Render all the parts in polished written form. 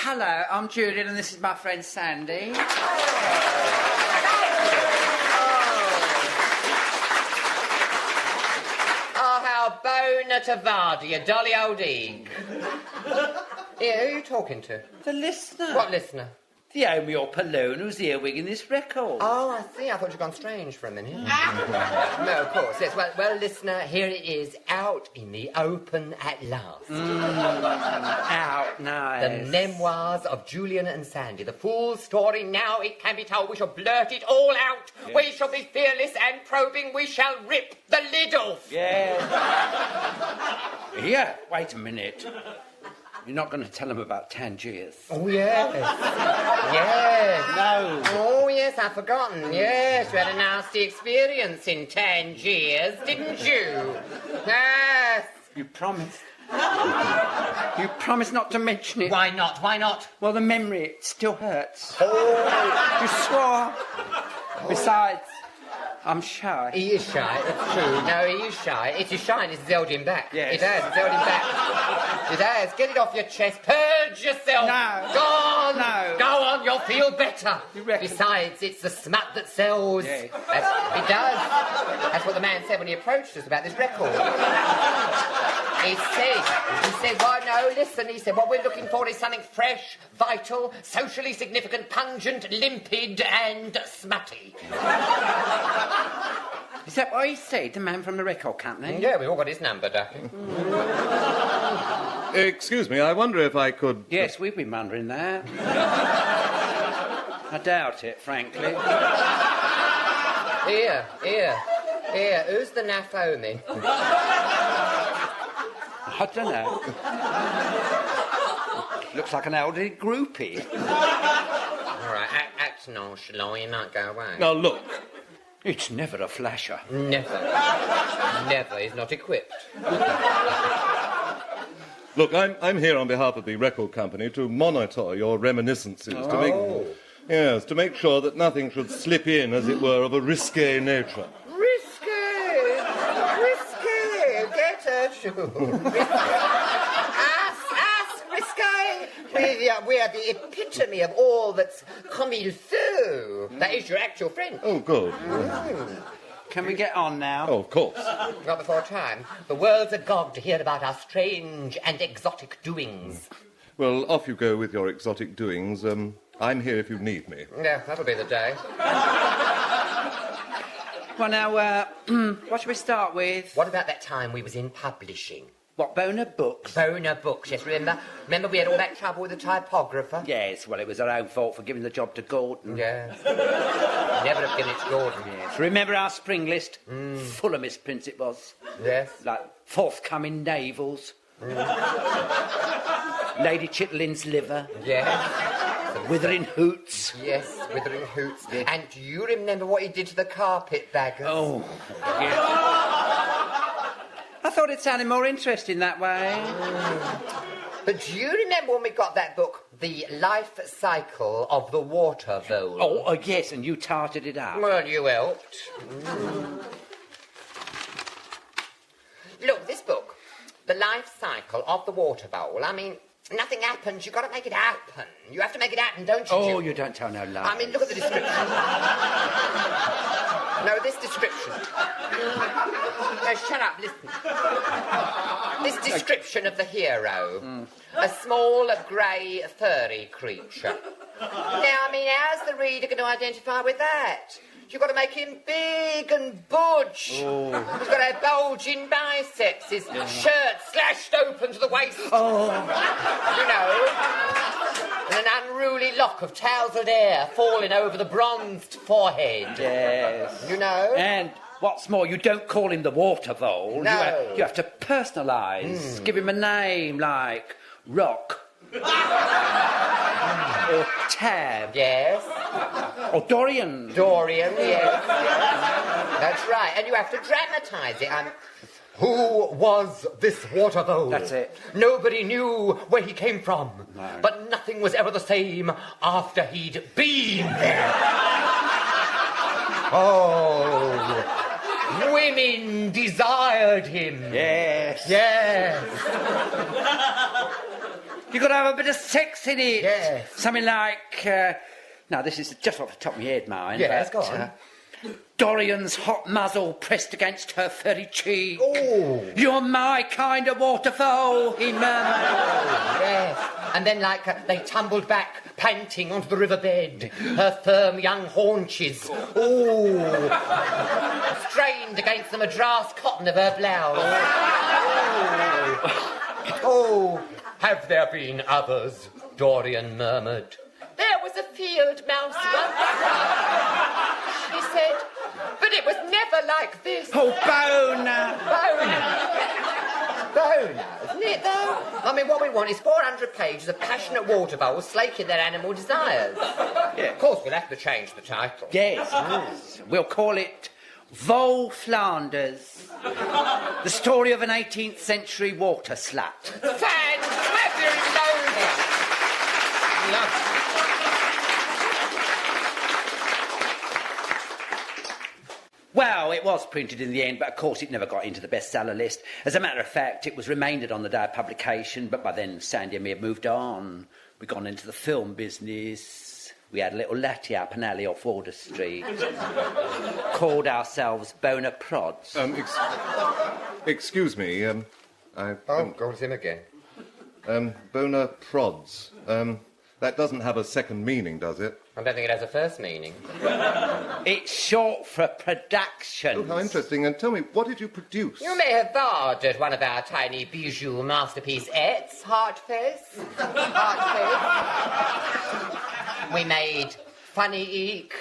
hello, I'm Julian and this is my friend Sandy. Oh, how Bona Tavadi, a dolly old egg. Yeah, who are you talking to? The listener. What listener? The Omeo Palone who's earwigging this record. Oh, I see. I thought you'd gone strange for a minute. No, of course. Yes, well, listener, here it is, out in the open at last. Out, nice. The memoirs of Julian and Sandy. The full story now it can be told. We shall blurt it all out. Yes. We shall be fearless and probing. We shall rip the lid off. Yeah. Here, wait a minute. You're not going to tell them about Tangiers? Oh, yes. Yes. No. Oh, yes, I've forgotten. Yes, you had a nasty experience in Tangiers, didn't you? Yes. You promised. You promised not to mention it. Why not? Why not? Well, the memory, it still hurts. Oh. You swore. Besides, I'm shy. He is shy, it's true. No, he is shy. It's his shyness that's held him back. Yes. It has, it's held him back. It has. Get it off your chest. Purge yourself. No. Go on. No. Go on, you'll feel better. You reckon? Besides, it's the smut that sells. Yes. It does. That's what the man said when he approached us about this record. He said, well, no, listen, he said, what we're looking for is something fresh, vital, socially significant, pungent, limpid and smutty. Is that what he said, the man from the record company? Yeah, we all got his number, Ducky. Excuse me, I wonder if I could... Yes, we've been wondering that. I doubt it, frankly. Here, who's the naff homie? I don't know. Looks like an elderly groupie. All right, act nonchalant, you might go away. Now, look. It's never a flasher. Never. Never. He's not equipped. Look, I'm here on behalf of the record company to monitor your reminiscences. To make sure that nothing should slip in, as it were, of a risque nature. Risque! Get her shoe. Us, risque! We are the epitome of all that's comme il faut. That is your actual friend. Oh, good. Can we get on now? Oh, of course. Not before time. The world's agog to hear about our strange and exotic doings. Well, off you go with your exotic doings. I'm here if you need me. Yeah, that'll be the day. Well, now, what should we start with? What about that time we was in publishing? What, Bona Books? Bona Books, yes, remember? Remember we had all that trouble with the typographer? Yes, well, it was our own fault for giving the job to Gordon. Yes. Never have given it to Gordon. Yes. Remember our spring list? Full of misprints it was. Yes. Like forthcoming navels. Lady Chitlin's liver. Yes. Withering hoots. Yes, withering hoots. Yes. And do you remember what he did to the carpetbaggers? Oh, yes. I thought it sounded more interesting that way. But do you remember when we got that book, The Life Cycle of the Water Vole? Oh, yes, and you tarted it up. Well, you helped. Look, this book, The Life Cycle of the Water Vole, I mean, nothing happens. You've got to make it happen. You have to make it happen, don't you? Oh, you don't tell no lies. I mean, look at the description. No, this description. No, shut up, listen. This description of the hero. A small, grey, furry creature. Now, I mean, how's the reader going to identify with that? You've got to make him big and butch. Oh. He's got to have bulging biceps, his shirt slashed open to the waist. Oh. You know. And an unruly lock of tousled hair falling over the bronzed forehead. Yes. You know? And what's more, you don't call him the water vole. No. You have to personalise. Give him a name like Rock. Or Tab. Yes. Or Dorian. Dorian, yes. That's right. And you have to dramatise it. Who was this water vole? That's it. Nobody knew where he came from. No. But nothing was ever the same after he'd been there. Oh. Women desired him. Yes. Yes. You've got to have a bit of sex in it. Yes. Something like... now, this is just off the top of my head, mine. Yes, but, go on. Dorian's hot muzzle pressed against her furry cheek. Oh. You're my kind of waterfall, he murmured. Yes. And then, they tumbled back, panting onto the riverbed. Her firm young haunches, strained against the madras cotton of her blouse. Oh, have there been others? Dorian murmured. There was a field mouse once, she said, but it was never like this. Oh, Bona! Bona, isn't it, though? I mean, what we want is 400 pages of passionate water bowls slaking their animal desires. Yeah. Of course, we'll have to change the title. Yes. We'll call it Vol Flanders. The story of an 18th century water slut. Fantabulous! Lovely. Well, it was printed in the end, but of course it never got into the bestseller list. As a matter of fact, it was remaindered on the day of publication, but by then Sandy and me had moved on. We'd gone into the film business. We had a little latte up an alley off Wardour Street. Called ourselves Bona Prods. Excuse me, Go with him again. Bona Prods. That doesn't have a second meaning, does it? I don't think it has a first meaning. It's short for production. Oh, how interesting. And tell me, what did you produce? You may have barred at one of our tiny bijou masterpiece-ettes, Heartface. We made Funny Eek,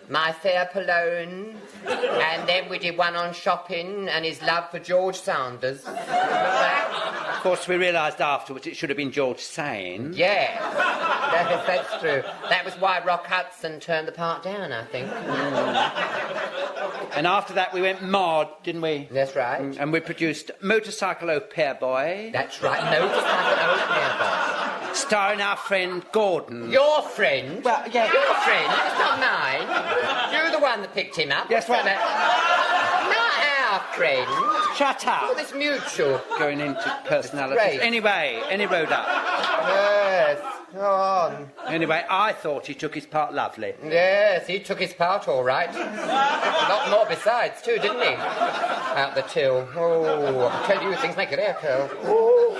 My Fair Pallone, and then we did one on shopping and his love for George Sanders. Of course, we realised afterwards it should have been George Sane. Yes, that's true. That was why Rock Hudson turned the part down, I think. And after that we went mod, didn't we? That's right. And we produced Motorcycle Au Pair Boy. That's right, Motorcycle Au Pair Boy. Starring our friend Gordon. Your friend? Well, yeah. Your friend, it's not mine. You're the one that picked him up. Yes, well... Not our friend. Shut up. All this mutual. Going into personalities. Great. Anyway, any road up. Yes, go on. Anyway, I thought he took his part lovely. Yes, he took his part all right. A lot more besides, too, didn't he? Out the till. Oh, I tell you, things make your hair curl.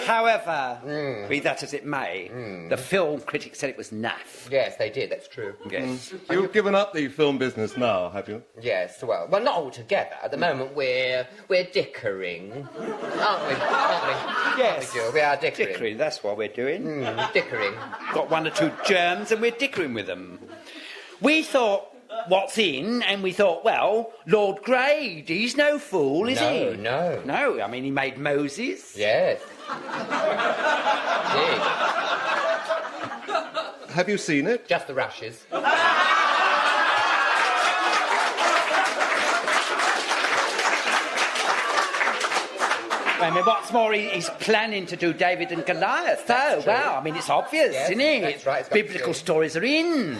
However, be that as it may, the film critics said it was naff. Yes, they did, that's true. Yes. You've given up the film business now, have you? Yes, well, not altogether. At the moment, we're dickering, aren't we? Yes. We are dickering. Dickering, that's what we're doing. Dickering. Got one or two germs and we're dickering with them. We thought, what's in? And we thought, well, Lord Grade, he's no fool, is he? No. No, I mean, he made Moses. Yes. Indeed. Have you seen it? Just the rushes. I mean, what's more, he's planning to do David and Goliath. That's true. Well, I mean, it's obvious, Yes, isn't it? that's right, it's got Biblical to be. stories are in.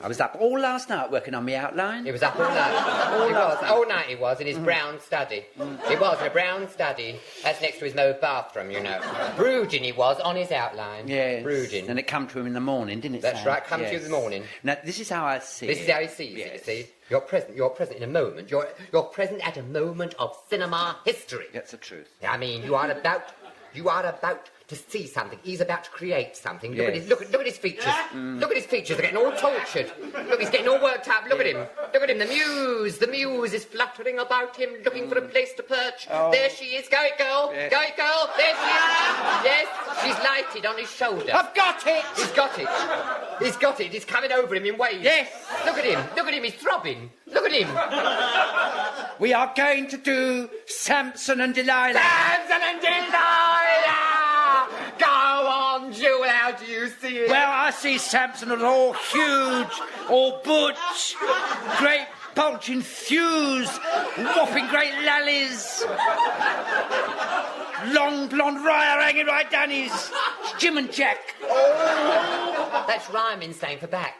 I was up all last night working on my outline. It was up all night. All night he was, in his brown study. He was in a brown study. That's next to his no bathroom, you know. Brooding he was on his outline. Yes. Brooding. And it come to him in the morning, didn't it, That's Sam? right, come to you in the morning. Now, this is how I see This it. is how he sees it, you Yes. see. You're present in a moment. You're present at a moment of cinema history. That's the truth. I mean, you are about to see something. He's about to create something. Look, Yes. look at his features. Look at his features. They're getting all tortured. Look, he's getting all worked up. Look at him. Look at him. The muse is fluttering about him, looking for a place to perch. Oh. There she is. Go it, girl. Yes. Go it, girl. There she is. Yes, she's lighted on his shoulder. I've got it! He's got it. He's got it. It's coming over him in waves. Yes. Look at him. Look at him. He's throbbing. Look at him. We are going to do Samson and Delilah. Samson and Delilah! Go on, Jewel, how do you see it? Well, I see Samson as all huge, all butch, great bulging thews, whopping great lallies, long blonde wire hanging right down his Jim and Jack. Oh, that's rhyming slang for back.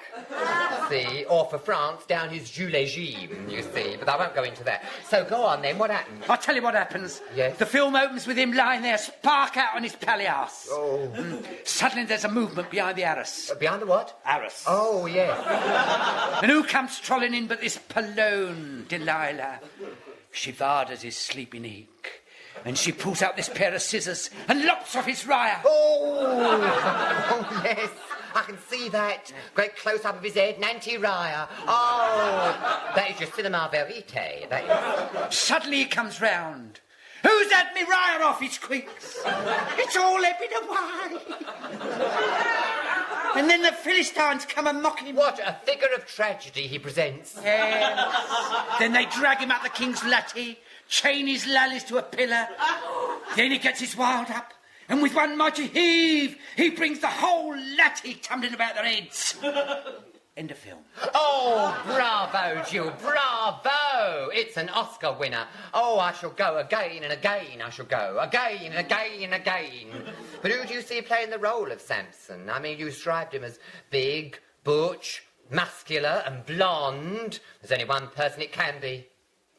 See, or for France, down his Julian, you see. But I won't go into that. So go on then, what happened? I'll tell you what happens. Yes? The film opens with him lying there, spark out on his palliasse. Oh. Suddenly there's a movement behind the arras. Behind the what? Arras. Oh, yes. And who comes trolling in but this Palone, Delilah? She varders his sleeping eek, and she pulls out this pair of scissors and lops off his raya. Oh, yes. I can see that. Great close-up of his head, Nanty Raya. Oh, that is your cinema verite. That is. Suddenly he comes round. Who's had me raya off, he squeaks. It's all ebbing away. And then the Philistines come and mock him. What a figure of tragedy he presents. Yes. Then they drag him up the king's latte, chain his lallies to a pillar. Then he gets his wild up, and with one mighty heave, he brings the whole latte tumbling about their heads. End of film. Oh, bravo, Jill, bravo! It's an Oscar winner. Oh, I shall go again and again, I shall go. Again and again and again. But who do you see playing the role of Samson? I mean, you described him as big, butch, muscular and blonde. There's only one person it can be.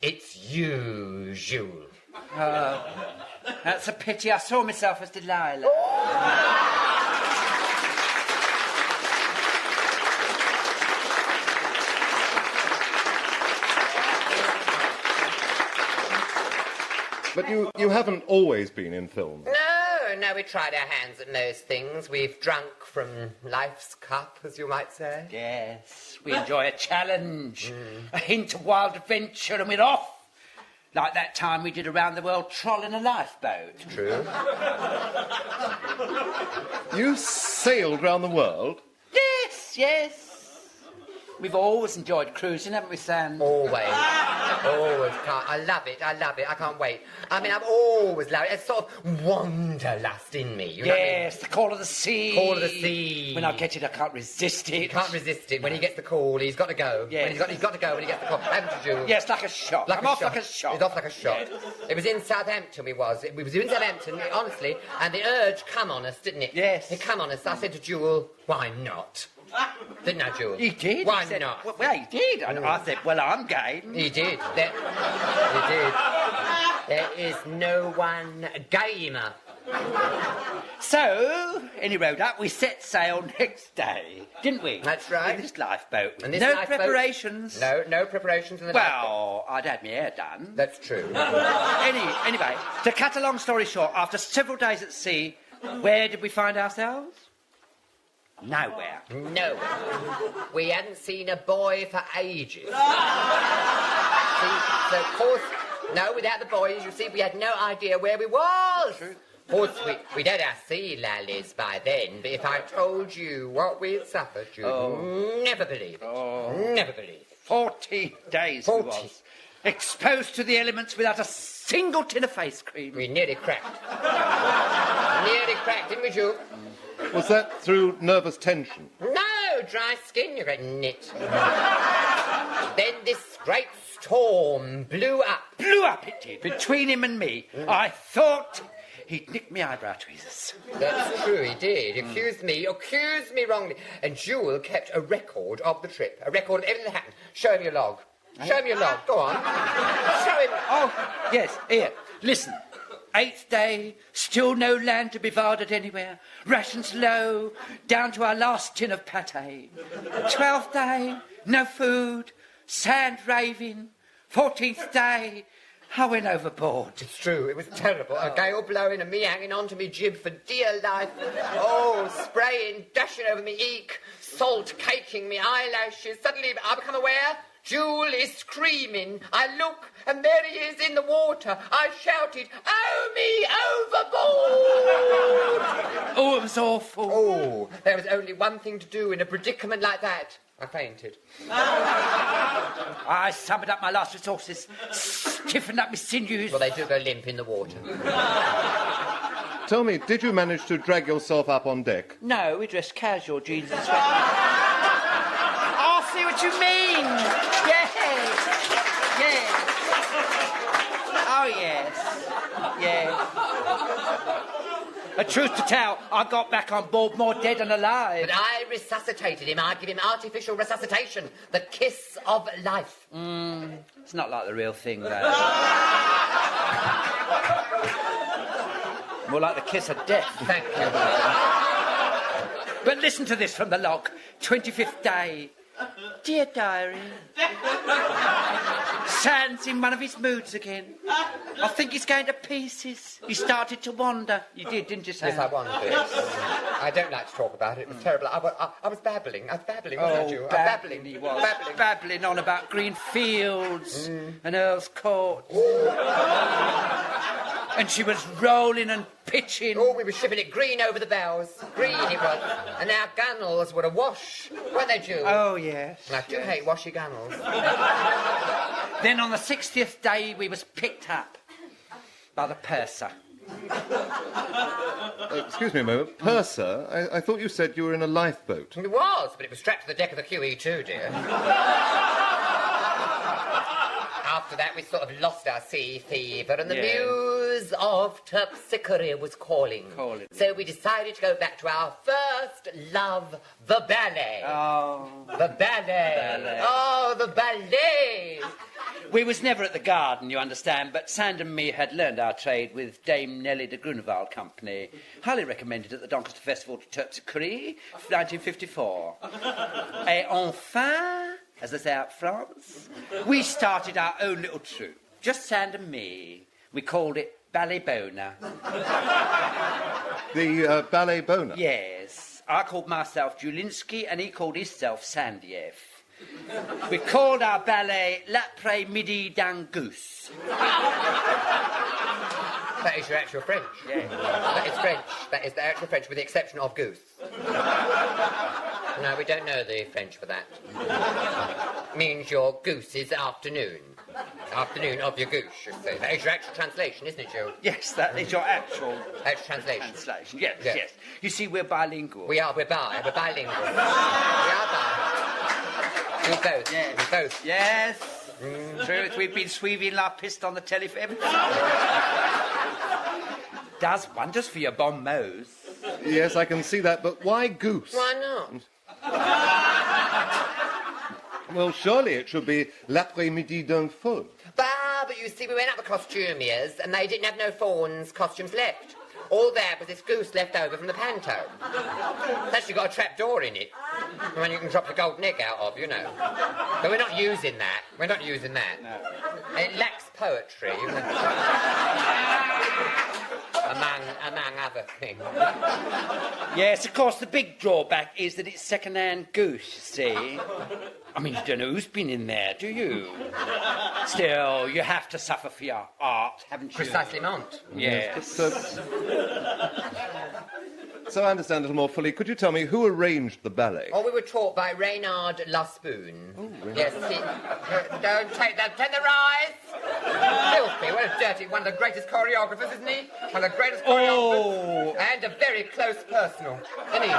It's you, Jules. That's a pity. I saw myself as Delilah. But you haven't always been in film. No, we tried our hands at most things. We've drunk from life's cup, as you might say. Yes, we enjoy a challenge, a hint of wild adventure, and we're off. Like that time we did a round-the-world troll in a lifeboat. True. You sailed round the world? Yes. We've always enjoyed cruising, haven't we, Sam? Always. I love it. I can't wait. I mean, I've always loved it. It's sort of wanderlust in me. You know what I mean? Yes, the call of the sea. Call of the sea. When I get it, I can't resist it. You can't resist it. When he gets the call, he's got to go. Yes. He's got to go when he gets the call. Haven't you, Jules? Yes, like a shot. I'm off like a shot. He's off like a shot. Yes. It was in Southampton we was in Southampton, honestly, and the urge come on us, didn't it? Yes. It come on us. I said to Jewel, why not? Didn't I, Jules? He did. Why He said, not? Well, he did. And I said, well, I'm game. He did. He did. There is no one gamer. So, any road up, we set sail next day, didn't we? That's right. In this lifeboat. And this no lifeboat- preparations. No preparations in the lifeboat. Well, I'd had my hair done. That's true. Anyway, to cut a long story short, after several days at sea, where did we find ourselves? Nowhere. No. We hadn't seen a boy for ages. See, so of course, no, without the boys, you see, we had no idea where we was. Of course, we'd had our sea lallies by then, but if I told you what we'd suffered, you'd never believe it. Never believe it. 40 days 40. we was. Exposed to the elements without a single tin of face cream. We nearly cracked. Didn't we, Jules? Was that through nervous tension? No, dry skin, you great nit. Then this great storm blew up. Blew up, it did, between him and me. I thought he'd nicked me eyebrow tweezers. That's true, he did. Accused me wrongly. And Jewel kept a record of the trip, a record of everything that happened. Show him your log. Show him your log. Go on. Show him. Oh, yes, here, listen. 8th day, still no land to be varded anywhere. Rations low, down to our last tin of pate. 12th day, no food, sand raving. 14th day, I went overboard. It's true, it was terrible. A gale blowing and me hanging on to me jib for dear life. Oh, spraying, dashing over me eek, salt caking me eyelashes. Suddenly I become aware Jewel is screaming. I look, and there he is in the water. I shouted, "Oh, me overboard!" Oh, it was awful. Oh, there was only one thing to do in a predicament like that. I fainted. I summoned up my last resources, stiffened up my sinews. Well, they do go limp in the water. Tell me, did you manage to drag yourself up on deck? No, we dressed casual, jeans and sweaters. I see what you mean. Yes. Oh, yes. A truth to tell, I got back on board more dead than alive. But I resuscitated him. I give him artificial resuscitation. The kiss of life. It's not like the real thing, though. More like the kiss of death. Thank you. But listen to this from the log. 25th day. Dear diary. Sand's in one of his moods again. I think he's going to pieces. He started to wander. You did, didn't you, Sam? Yes, I wanted. I don't like to talk about it. It was terrible. I was babbling. I was babbling, wasn't you? Babbling he was. Babbling on about green fields and Earl's Court. And she was rolling and pitching. Oh, we were shipping it green over the bows. Green it was. And our gunnels were awash, weren't they, Jules? Oh, yes. And I do hate washy gunnels. Then on the 60th day, we was picked up by the purser. Excuse me a moment. Purser? I thought you said you were in a lifeboat. It was, but it was strapped to the deck of the QE2, dear. After that, we sort of lost our sea fever, and the muse of terpsichore was calling. So we decided to go back to our first love, the ballet. Oh. The ballet. Oh, the ballet. We was never at the garden, you understand, but Sand and me had learned our trade with Dame Nellie de Grunewald Company. Highly recommended at the Doncaster Festival de Terpsichore, 1954. Et enfin, as they say out France, we started our own little troupe, just Sand and me. We called it Ballet Bona. The Ballet Bona? Yes. I called myself Julinsky and he called himself Sandiev. We called our ballet L'après-midi d'un goose. That is your actual French. Yeah. That is French. That is the actual French, with the exception of goose. No, we don't know the French for that. Means your goose is afternoon. Afternoon of your goose, you say. That is your actual translation, isn't it, Joe? Yes, that is your actual translation. Yes. You see, we're bilingual. We're bilingual. We are bi. We both. Yes. We both. Yes. Truth, we've been sweeving la piste on the telly for everything. Does wonders for your bon mots. Yes, I can see that, but why goose? Why not? Well, surely it should be L'après-midi d'un faune. But you see, we went up the costumiers and they didn't have no fawn's costumes left. All there was this goose left over from the panto. It's actually got a trap door in it. The one you can drop the golden egg out of, you know. But we're not using that. We're not using that. No. It lacks poetry. Among other things. Yes, of course, the big drawback is that it's second-hand goose, you see. I mean, you don't know who's been in there, do you? Still, you have to suffer for your art, haven't you? Precisely, Mont. Yes. So I understand a little more fully. Could you tell me who arranged the ballet? Oh, we were taught by Reynard Laspoon. Oh, really? Yes, don't take that. Take the rise! Filthy, what a dirty, one of the greatest choreographers, isn't he? One of the greatest choreographers. And a very close personal. Isn't he?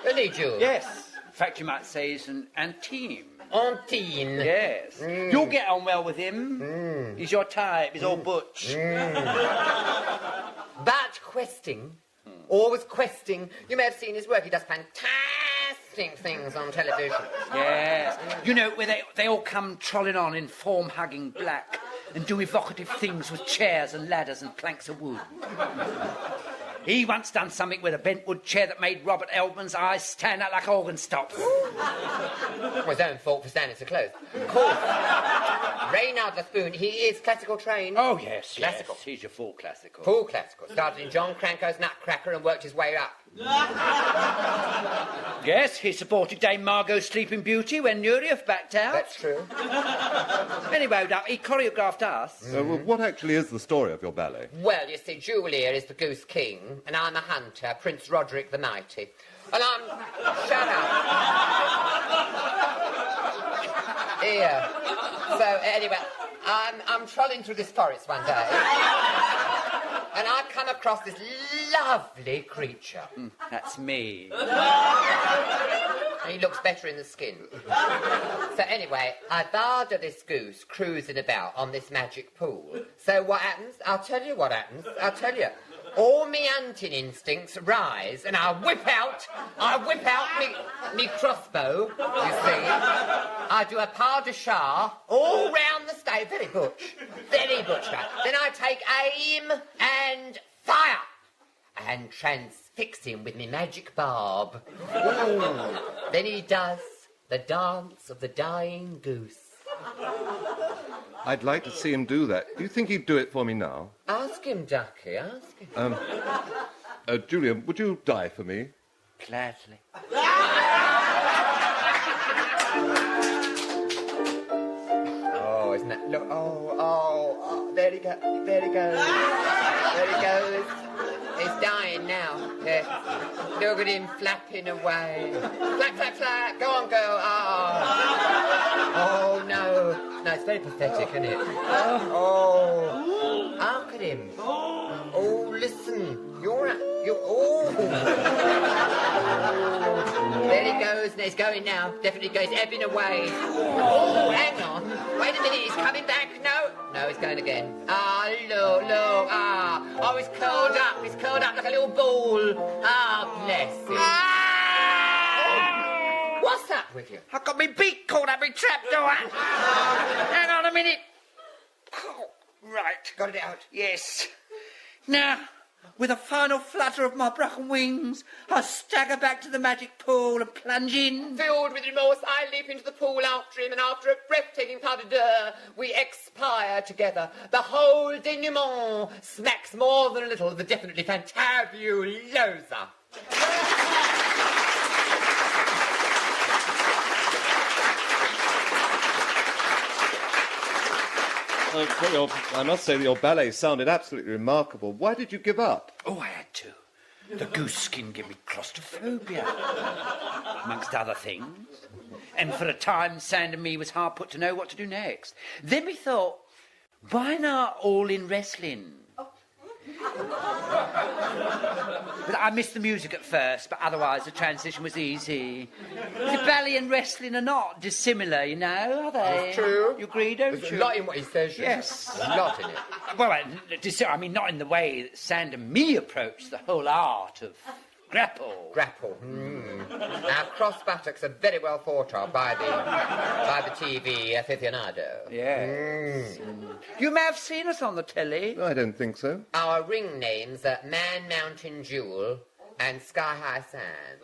Isn't he, Jules? Yes. In fact, you might say he's an intime. Antine. Yes. You'll get on well with him. He's your type. He's all butch. But questing, always questing. You may have seen his work. He does fantastic things on television. Yes. You know, where they all come trolling on in form-hugging black and do evocative things with chairs and ladders and planks of wood. He once done something with a bentwood chair that made Robert Elman's eyes stand out like organ stops. Well, his own fault for standing so close. Of course, Reynard Laspoon, he is classical trained. Oh, yes, classical. Yes. He's your full classical. Full classical. Started in John Cranko's Nutcracker and worked his way up. Yes, he supported Dame Margot's Sleeping Beauty when Nureyev backed out. That's true. Anyway, he choreographed us. Well, what actually is the story of your ballet? Well, you see, Julian is the Goose King, and I'm a hunter, Prince Roderick the Mighty. And I'm... Shut up. Here. So, anyway, I'm trolling through this forest one day, and I come across this lovely creature. That's me. He looks better in the skin. So anyway, I barred this goose cruising about on this magic pool. So what happens? I'll tell you what happens. I'll tell you. All me hunting instincts rise, and I whip out me crossbow, you see. I do a pas de chat all round the stage, very butch, right? Then I take aim and fire, and transfix him with me magic barb. Ooh. Then he does the dance of the dying goose. I'd like to see him do that. Do you think he'd do it for me now? Ask him, Ducky, ask him. Julian, would you die for me? Gladly. Oh, isn't that... Look, oh, there he goes. There he goes. He's dying now. Yes. Look at him flapping away. Flap, flap, flap. Go on, girl. Oh, no. No, it's very pathetic, isn't it? Oh. Look at him. Oh, listen. Oh. There he goes. He's going now. Definitely goes ebbing away. Oh, hang on. Wait a minute. He's coming back. No, he's going again. Look. Oh, he's curled up. He's curled up like a little ball. Bless him. Oh, what's that with you? I got my beak caught up in trapdoor. Hang on a minute. Oh, right. Got it out. Yes. Now, with a final flutter of my broken wings, I stagger back to the magic pool and plunge in. Filled with remorse, I leap into the pool after him, and after a breathtaking pas de deux, we expire together. The whole denouement smacks more than a little of the definitely fantabulosa. I must say that your ballet sounded absolutely remarkable. Why did you give up? Oh, I had to. The goose skin gave me claustrophobia, amongst other things. And for a time, Sand and me was hard put to know what to do next. Then we thought, why not all in wrestling? But I missed the music at first, but otherwise the transition was easy. The ballet and wrestling are not dissimilar, you know, are they? It's true. You agree, don't There's you? a lot in what he says. Yes. There's a lot in it. Well, I mean, not in the way that Sand and me approach the whole art of grapple. Grapple. Our cross buttocks are very well thought of by the TV aficionado. Yes. You may have seen us on the telly. I don't think so. Our ring names are Man Mountain Jewel and Sky High Sand.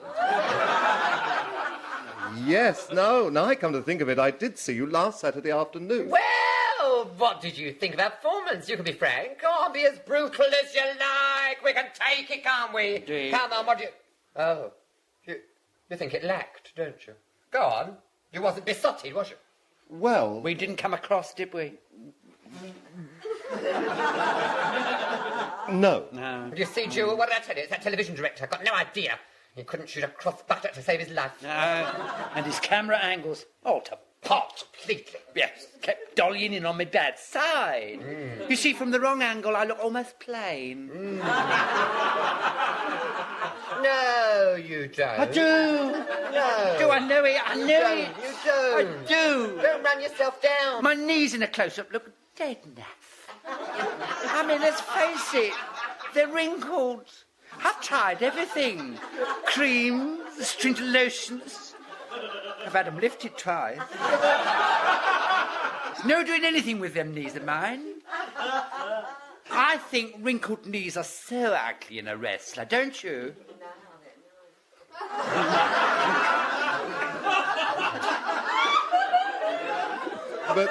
Yes, no, now I come to think of it, I did see you last Saturday afternoon. Well, what did you think of our performance? You can be frank. Go on, be as brutal as you like. We can take it, can't we? Indeed. Come on, what do you... Oh, you think it lacked, don't you? Go on. You wasn't besotted, was you? Well... We didn't come across, did we? No. No. You see, Jewel, what did I tell you? It's that television director. I've got no idea. He couldn't shoot a cross buttock to save his life. No. And his camera angles, all to pot. Completely. Yes, kept dollying in on my bad side. You see, from the wrong angle, I look almost plain. No, you don't. I do. No. Do I know it? I know it. You don't. I do. Don't run yourself down. My knees in a close-up look dead naff. I mean, let's face it, they're wrinkled. I've tried everything. Creams, astringent lotions. I've had them lifted twice. There's no doing anything with them knees of mine. I think wrinkled knees are so ugly in a wrestler, don't you? But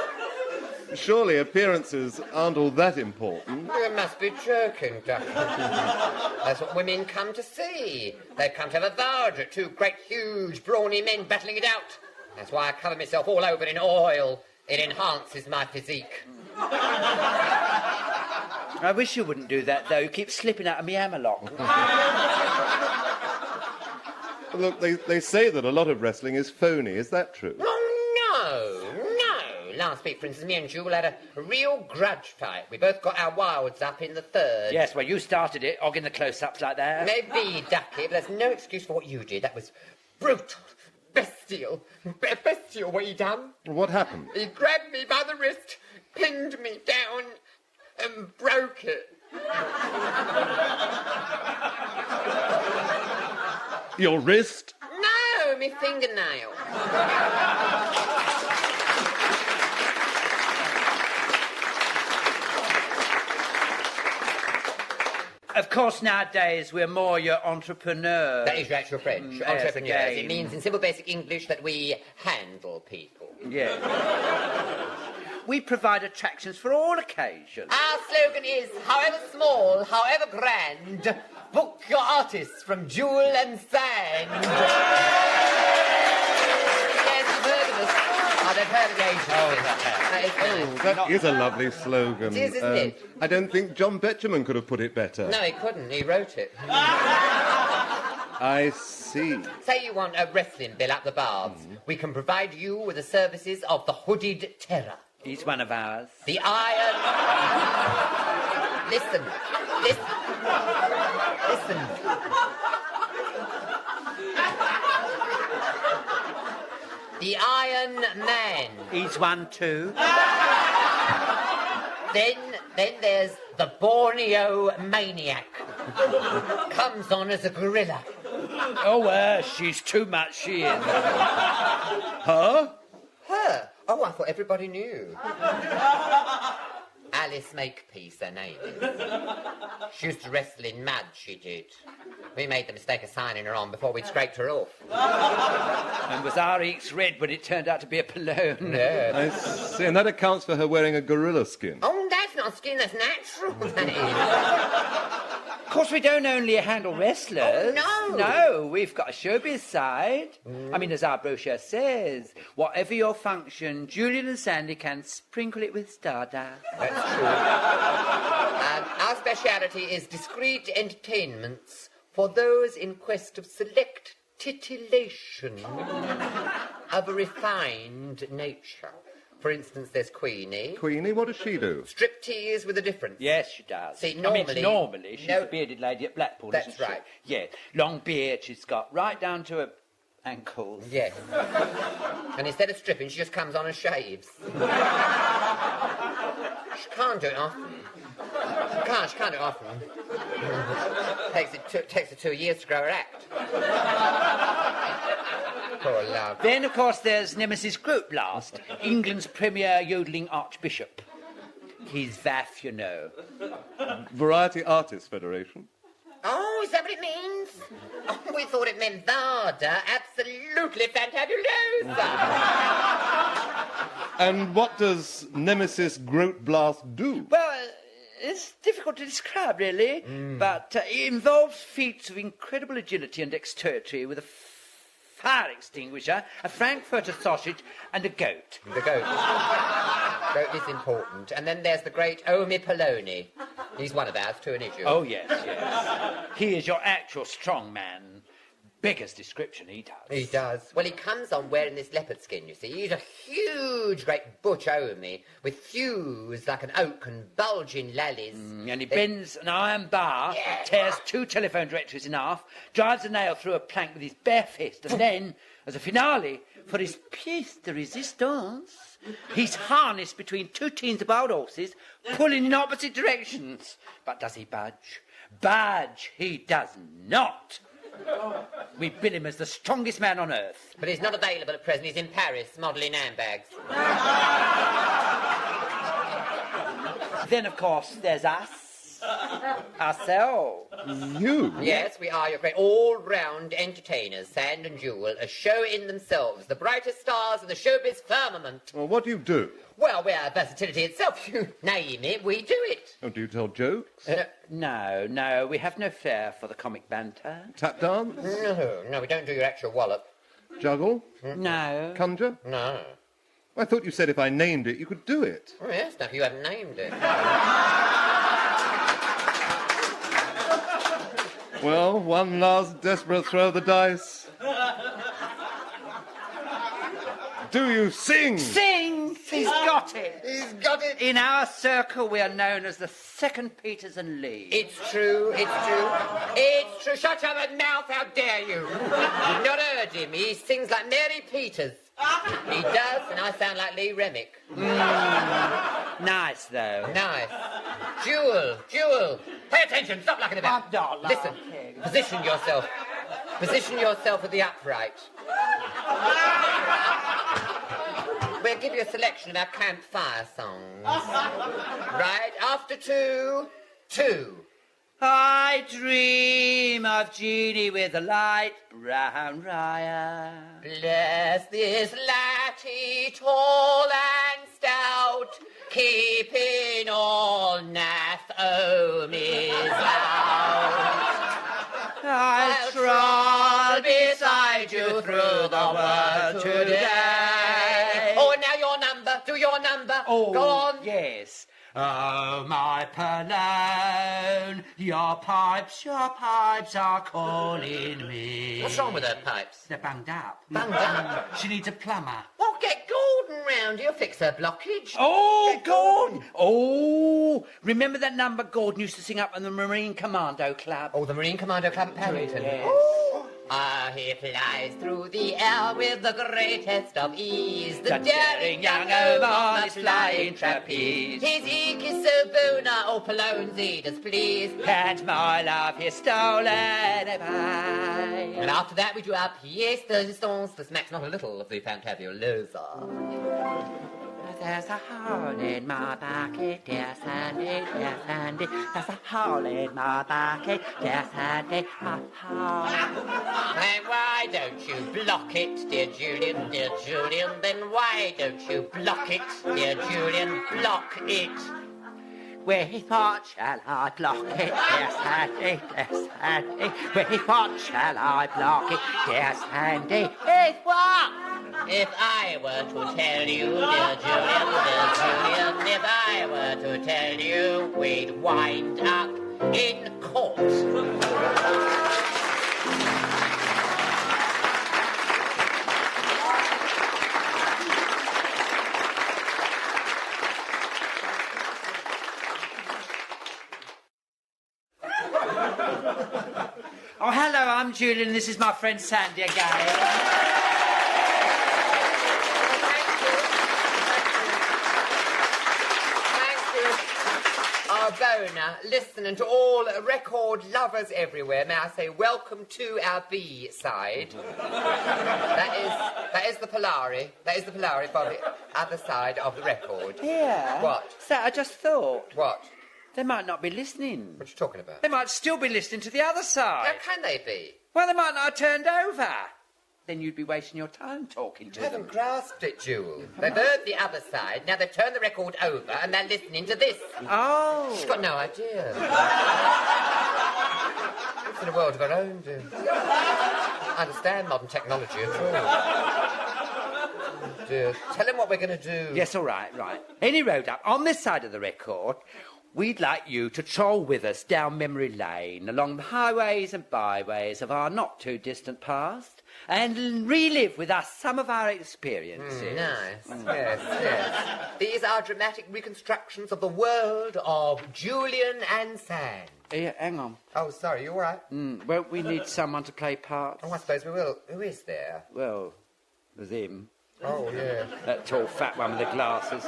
surely appearances aren't all that important. You must be joking, Ducky. That's what women come to see. They come to have a barge at two great, huge, brawny men battling it out. That's why I cover myself all over in oil. It enhances my physique. I wish you wouldn't do that, though. You keep slipping out of me hammerlock. Look, they say that a lot of wrestling is phony. Is that true? Oh, no. Last week, for instance, me and Jewel had a real grudge fight. We both got our wilds up in the third. Yes, well, you started it, hogging the close-ups like that. Maybe, Ducky, but there's no excuse for what you did. That was brutal. bestial. Bestial what he done. What happened? He grabbed me by the wrist, pinned me down, and broke it. Your wrist? No, me fingernail. Of course, nowadays, we're more your entrepreneurs. That is your actual French. Yes, Entrepreneurs. again. It means in simple basic English that we handle people. Yeah. We provide attractions for all occasions. Our slogan is, however small, however grand, book your artists from jewel and sand. Yes, you've heard of us. Oh, they've heard of the agency. That is a lovely slogan. It is, isn't it? I don't think John Betjeman could have put it better. No, he couldn't. He wrote it. I see. Say you want a wrestling bill up the baths. We can provide you with the services of the Hooded Terror. He's one of ours. The Iron... Listen. The Iron Man. He's one too. Then there's the Borneo Maniac. Comes on as a gorilla. Oh, she's too much, she is. Huh? Her? Oh, I thought everybody knew. Alice Makepeace, her name is. She used to wrestle in mud, she did. We made the mistake of signing her on before we'd scraped her off. And was our eeks red when it turned out to be a pallone? Yeah. I see. And that accounts for her wearing a gorilla skin. Oh, that's not skin, that's natural, that is. Of course, we don't only handle wrestlers. Oh, no. No, we've got a showbiz side. I mean, as our brochure says, whatever your function, Julian and Sandy can sprinkle it with stardust. That's true. Our speciality is discreet entertainments for those in quest of select titillation of a refined nature. For instance, there's Queenie. Queenie, what does she do? Striptease with a difference. Yes, she does. See, normally, she's no- a bearded lady at Blackpool, That's isn't she? right. Yeah, long beard she's got, right down to her ankles. Yes. And instead of stripping, she just comes on and shaves. She can't do it often. She can't do it often. Takes her 2 years to grow her act. Poor love. Then, of course, there's Nemesis Grootblast, England's premier yodeling archbishop. He's VAF, you know. Variety Artists Federation. Oh, is that what it means? Oh, we thought it meant Varda. Absolutely fantabulosa. And what does Nemesis Grootblast do? Well, it's difficult to describe, really, but it involves feats of incredible agility and dexterity with a fire extinguisher, a frankfurter sausage, and a goat. The goat. Goat is important. And then there's the great Omi Poloni. He's one of ours too, isn't he, Jules? Oh, yes. He is your actual strong man. Biggest description he does. He does. Well, he comes on wearing this leopard skin, you see. He's a huge, great butch Omi with thews like an oak and bulging lallies. And he bends an iron bar, tears 2 telephone directories in half, drives a nail through a plank with his bare fist, and then, as a finale, for his pièce de résistance, he's harnessed between 2 teams of wild horses, pulling in opposite directions. But does he budge? Budge he does not. We bill him as the strongest man on earth. But he's not available at present. He's in Paris, modelling handbags. Then, of course, there's us. Ourselves. You? Yes, we are your great all-round entertainers, Sand and Jewel, a show in themselves, the brightest stars of the showbiz firmament. Well, what do you do? Well, we are versatility itself. You name it, we do it. Oh, do you tell jokes? No, we have no flair for the comic banter. Tap dance? No, we don't do your actual wallop. Juggle? No. Conjure? No. I thought you said if I named it, you could do it. Oh, yes, now you haven't named it. Well, one last desperate throw of the dice. Do you sing? Sing! He's got it. He's got it. In our circle, we are known as the Second Peters and Lee. It's true. Shut your mouth, how dare you? You've not heard heard him. He sings like Mary Peters. He does, and I sound like Lee Remick. Nice, though. Nice. Jewel, pay attention, stop looking about. I'm not Listen, laughing. position yourself. Position yourself at the upright. We'll give you a selection of our campfire songs. Right, after two. I dream of Jeannie with a light brown riot. Bless this laddie tall and stout, keeping all Naomi's out. I'll trawl beside you through the world today. Oh, now your number. Do your number. Oh, go on. Yes. Oh, my Pallone, your pipes are calling me. What's wrong with her pipes? They're bunged up. Bunged up? She needs a plumber. Well, get Gordon round. He'll fix her blockage. Oh, Get Gordon! Oh, remember that number Gordon used to sing up in the Marine Commando Club? Oh, the Marine Commando Club at Paddington. Yes. Ah, he flies through the air with the greatest of ease. The daring young Oman is flying trapeze. His eke is so Bona, oh, Polonzi does please. And my love is stolen away. And after that we do our pièce de résistance that smacks not a little of the fantabulosa. There's a hole in my bucket, dear Sandy, dear Sandy. There's a hole in my bucket, dear Sandy, a hole. And why don't you block it, dear Julian, dear Julian? Then why don't you block it, dear Julian? Block it. With what shall I block it, dear Sandy, dear Sandy? With what shall I block it, dear Sandy? With what? If I were to tell you, dear Julian, if I were to tell you, we'd wind up in court. Oh, hello, I'm Julian. This is my friend Sandy again. Bona, listen, and to all record lovers everywhere, may I say welcome to our B-side. That is the Polari. That is the Polari for the other side of the record. Yeah. What? So I just thought What? they might not be listening. What are you talking about? They might still be listening to the other How side. can they be? Well, they might not have turned over. Then you'd be wasting your time talking to You haven't them. grasped it, Jewel. They've heard the other side, now they've turned the record over and they're listening to this. Oh. She's got no idea. It's in a world of her own, dear. I understand modern technology at all. Oh, dear. Tell him what we're going to do. Yes, all right, right. Any road up, on this side of the record, we'd like you to troll with us down memory lane, along the highways and byways of our not-too-distant past, and relive with us some of our experiences. Nice. Yes, yes. These are dramatic reconstructions of the world of Julian and Sand. Yeah, hang on. Oh, sorry, you all right? Won't we need someone to play parts? Oh, I suppose we will. Who is there? Well, there's him. Oh, yeah. That tall, fat one with the glasses.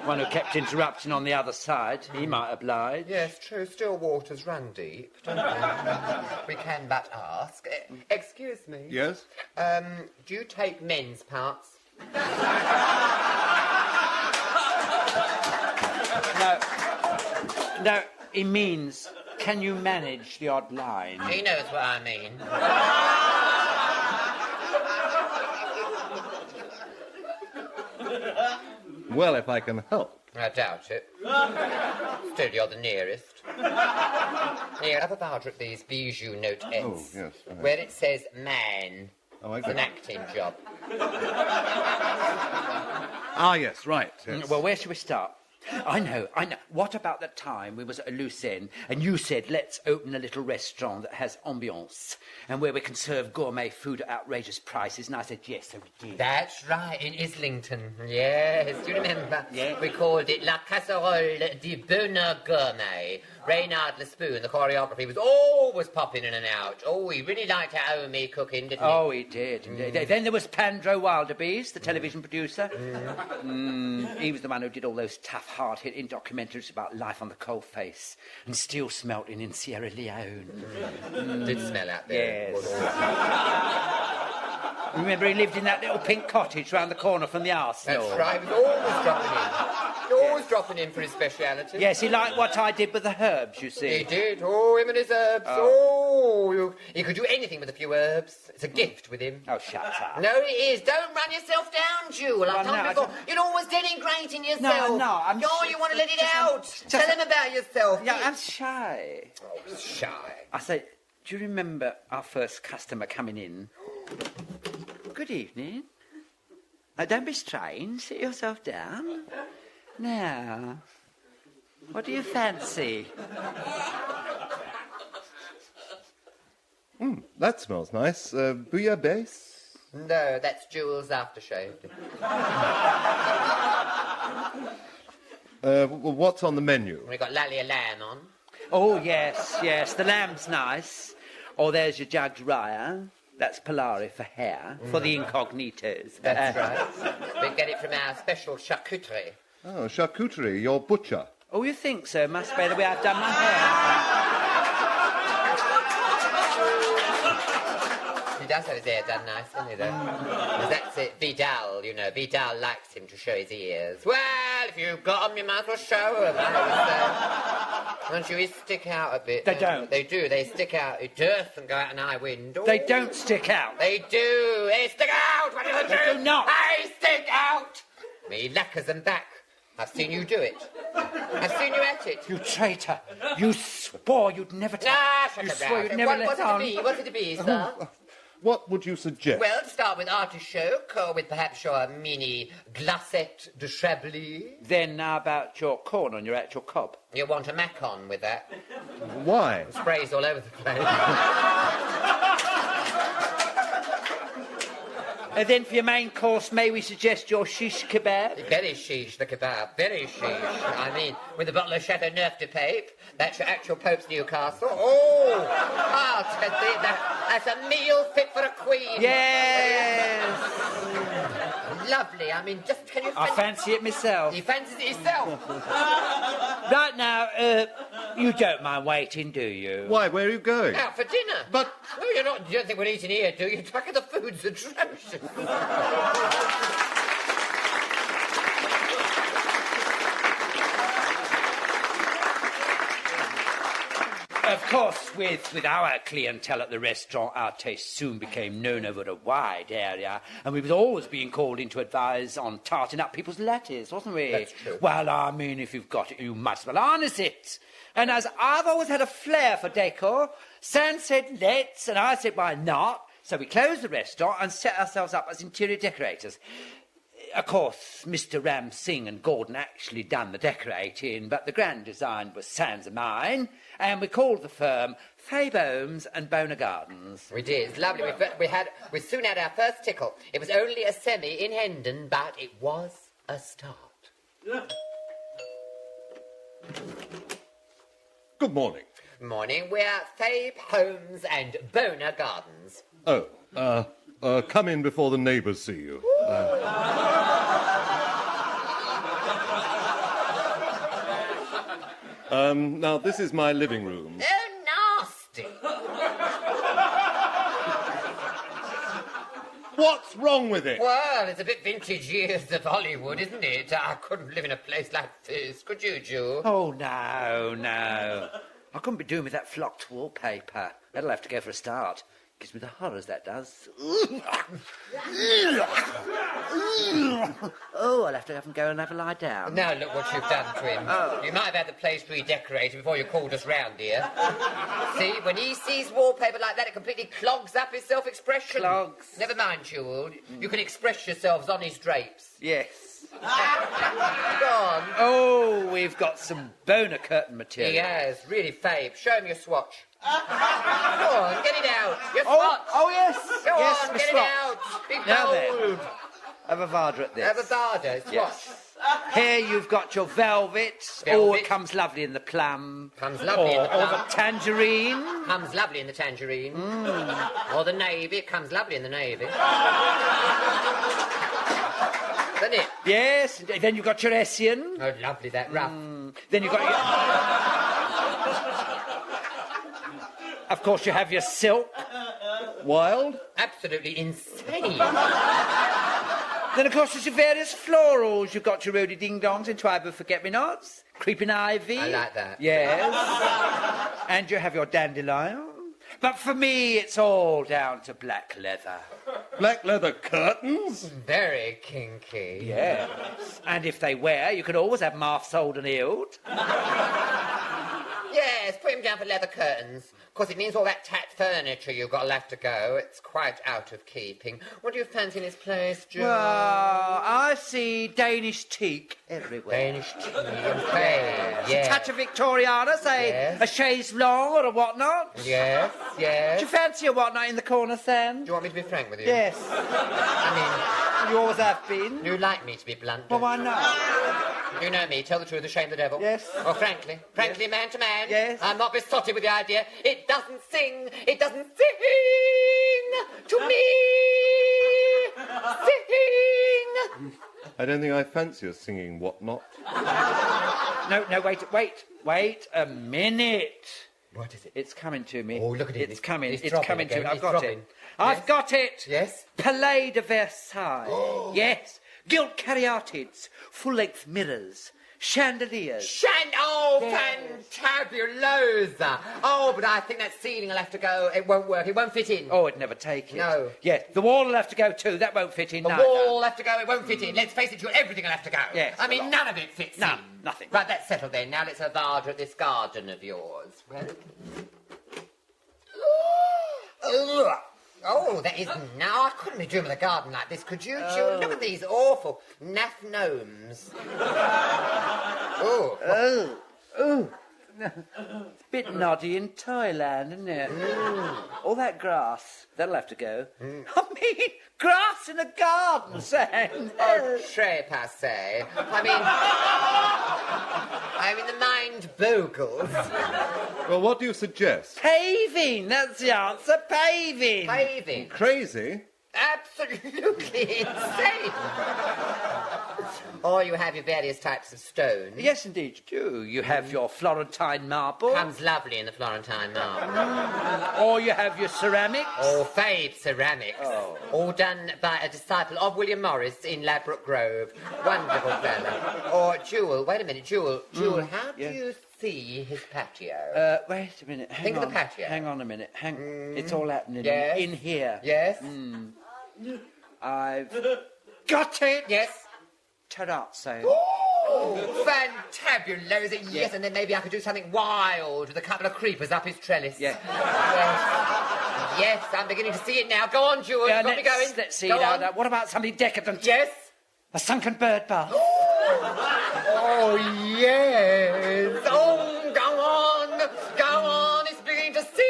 One who kept interrupting on the other side. He might oblige. Yes, true. Still waters run deep, don't we? We can but ask. Excuse me. Yes? Do you take men's parts? No, he means, can you manage the odd line? He knows what I mean. Well, if I can help. I doubt it. Still, you're the nearest. Here, have a voucher at these bijou notettes. Oh, yes, right. Where it says man. Oh, I It's an get it. acting job. Ah, yes, right. Yes. Well, where shall we start? I know. What about that time we was at a loose end and you said, let's open a little restaurant that has ambiance and where we can serve gourmet food at outrageous prices? And I said, yes, so we did. That's right, in Islington. Yes, do you remember? Yeah. We called it La Casserole di Bona Gourmet. Reynard Lespoon, the choreography, was always popping in and out. Oh, he really liked our homey cooking, didn't he? Oh, he did. Then there was Pandro Wildebeest, the television producer. He was the one who did all those tough, hard-hitting documentaries about life on the coalface and steel smelting in Sierra Leone. Did smell out there. Yes. Remember, he lived in that little pink cottage round the corner from the Arsenal. That's right, he was always dropping in. He was always dropping in for his speciality. Yes, he liked what I did with the herbs, you see. He did. Oh, him and his herbs. Oh, he could do anything with a few herbs. It's a gift with him. Oh, shut up. No, it is. Don't run yourself down, Jewel. I've told you before. You're always denigrating yourself. No, I'm... you want to let it out. Tell him about yourself. Yeah, I'm shy. Oh, shy. I say, do you remember our first customer coming in? Good evening. Now, don't be strange. Sit yourself down. Now, what do you fancy? That smells nice. Bouillabaisse? No, that's Jewel's aftershave. What's on the menu? We got Lalia lamb on. Oh, yes. The lamb's nice. Or there's your jugged rye. That's Polari for hair, for the incognitos. That's right. We get it from our special charcuterie. Oh, charcuterie, your butcher. Oh, you think so? Must be the way I've done my hair. He does have his hair done nice, doesn't he, though? That's it. Vidal, you know. Vidal likes him to show his ears. Well, if you've got them, you might as well show them. Don't you? They stick out a bit. They don't. They do. They stick out. It doesn't go out an eye window. They don't stick out. They do. They stick out. What do you do? They do not. They stick out. Me lacquers them back. I've seen you do it. I've seen you at it. You traitor. You swore you'd never... Shut you up, swore you'd Ralph. never What's let on. What's it to be, sir? What would you suggest? Well, to start with artichoke, or with perhaps your mini glacette de Chablis. Then how about your corn on your actual cob? You want a macon with that? Why? Sprays all over the place. And then for your main course, may we suggest your shish kebab? Very chiche, the kebab. Very chiche. I mean, with a bottle of Chateau Neuf de Pape. That's your actual Pope's Newcastle. Oh! I'll tell you, that's a meal fit for a queen. Yes! Lovely. I mean, just can you... I fancy it myself. He fancies it himself. Right now, you don't mind waiting, do you? Why, where are you going? Out for dinner. But... No, you're not. You don't think we're eating here, do you? Look at the food's atrocious. Of course, with our clientele at the restaurant, our taste soon became known over a wide area, and we was always being called in to advise on tarting up people's letters, wasn't we? That's true. Well, I mean, if you've got it, you must well harness it. And as I've always had a flair for decor, Sam said let's, and I said why not? So we closed the restaurant and set ourselves up as interior decorators. Of course, Mr. Ram Singh and Gordon actually done the decorating, but the grand design was Sam's and mine, and we called the firm Fabe Homes and Bona Gardens. We did. It's lovely. We soon had our first tickle. It was only a semi in Hendon, but it was a start. Good morning. Morning. We're Fabe Homes and Bona Gardens. Oh, come in before the neighbours see you. Now, this is my living room. Oh, nasty. What's wrong with it? Well, it's a bit vintage years of Hollywood, isn't it? I couldn't live in a place like this. Could you, Jewel? Oh, no. I couldn't be doing with that flocked wallpaper. That'll have to go for a start. Gives me the horrors, that does. Oh, I'll have to go and have a lie down. Now look what you've done to him. Oh. You might have had the place redecorated before you called us round here. See, when he sees wallpaper like that, it completely clogs up his self-expression. Clogs. Never mind, Jewel. You can express yourselves on his drapes. Yes. Go on. Oh, we've got some Bona curtain material. Yes, really fab. Show me your swatch. Go on, get it out. Your swatch. Oh, yes. Go yes, on, my get swatch. it out. Be Now then. bold. Have a Vada at this. Have a Vada, swatch. Yes. Here you've got your velvet. Oh, Velvet. it comes lovely in the plum. Comes lovely in the Or the plum. tangerine. Comes lovely in the tangerine. Or the navy. It comes lovely in the navy. Doesn't it? Yes. And then you've got your Hessian. Oh, lovely, that rough. Then you've got your... Of course, you have your silk. Wild? Absolutely insane. Then, of course, there's your various florals. You've got your rhodey ding-dongs and tribe of forget-me-nots, creeping ivy. I like that. Yes. And you have your dandelion. But for me, it's all down to black leather. Black leather curtains? Very kinky. Yes. And if they wear, you can always have them half-sold and healed. Yes, put him down for leather curtains. Of course, it means all that tacked furniture you've got left to go. It's quite out of keeping. What do you fancy in its place, Joe? Well, I see Danish teak everywhere. Danish tea and clay. A Yes. touch of Victoriana, say Yes. a chaise blanc or a whatnot. Yes, Do yes. you fancy a whatnot in the corner stand? Do you want me to be frank with you? Yes, I you always have been. mean, you like me to be blunt. Well, don't why not? you know me, tell the truth, shame the devil. Yes. Well, frankly, man to man. Yes. I'm not besotted with the idea. It doesn't sing to me. Sing. I don't think I fancy a singing whatnot. No, wait a minute. What is it? It's coming to me. Oh, look at it. It's coming. It's It's dropping coming to again. me. I've It's got dropping. it. I've got it. Yes? Palais de Versailles. Yes. Gilt caryatids, full-length mirrors, chandeliers. Fantabulosa. Oh, but I think that ceiling will have to go. It won't work. It won't fit in. Oh, it'd never take it. No. Yes, the wall will have to go too. That won't fit in. The neither. wall will have to go. It won't fit in. Let's face it, everything will have to go. Yes, I mean, well, none of it fits None. in. Nothing. Right, that's settled then. Now let's have Vada at this garden of yours. Oh, that is... Now, I couldn't be doing with a garden like this, could you? Julian? Look at these awful naff gnomes. Oh. It's a bit noddy in Thailand, isn't it? All that grass, that'll have to go. I mean, grass in a garden, Sam. Oh, très passé. I mean, the mind boggles. Well, what do you suggest? Paving, that's the answer, paving. Paving. Crazy? Absolutely insane. Or you have your various types of stone. Yes, indeed, you do. You have your Florentine marble, Comes lovely in the Florentine marble. or you have your ceramics. Or Fabe ceramics. Oh. All done by a disciple of William Morris in Ladbroke Grove. Wonderful fellow. Or Jewel. Wait a minute, Jewel. Jewel, how do yeah. you see his patio? Wait a minute. Hang Think on. of the patio. Hang on a minute. It's all happening Yes. in here. Yes? I've got it. Yes? Terrazzo. Oh, fantabulosa. Yes, and then maybe I could do something wild with a couple of creepers up his trellis. Yeah. Yes. Yes, I'm beginning to see it now. Go on, Jewel. Yeah, Got me going. let's see Go now. on. Now, what about something decadent? Yes? A sunken bird bath. Oh, yes. Oh, go on. Go on. It's beginning to sing.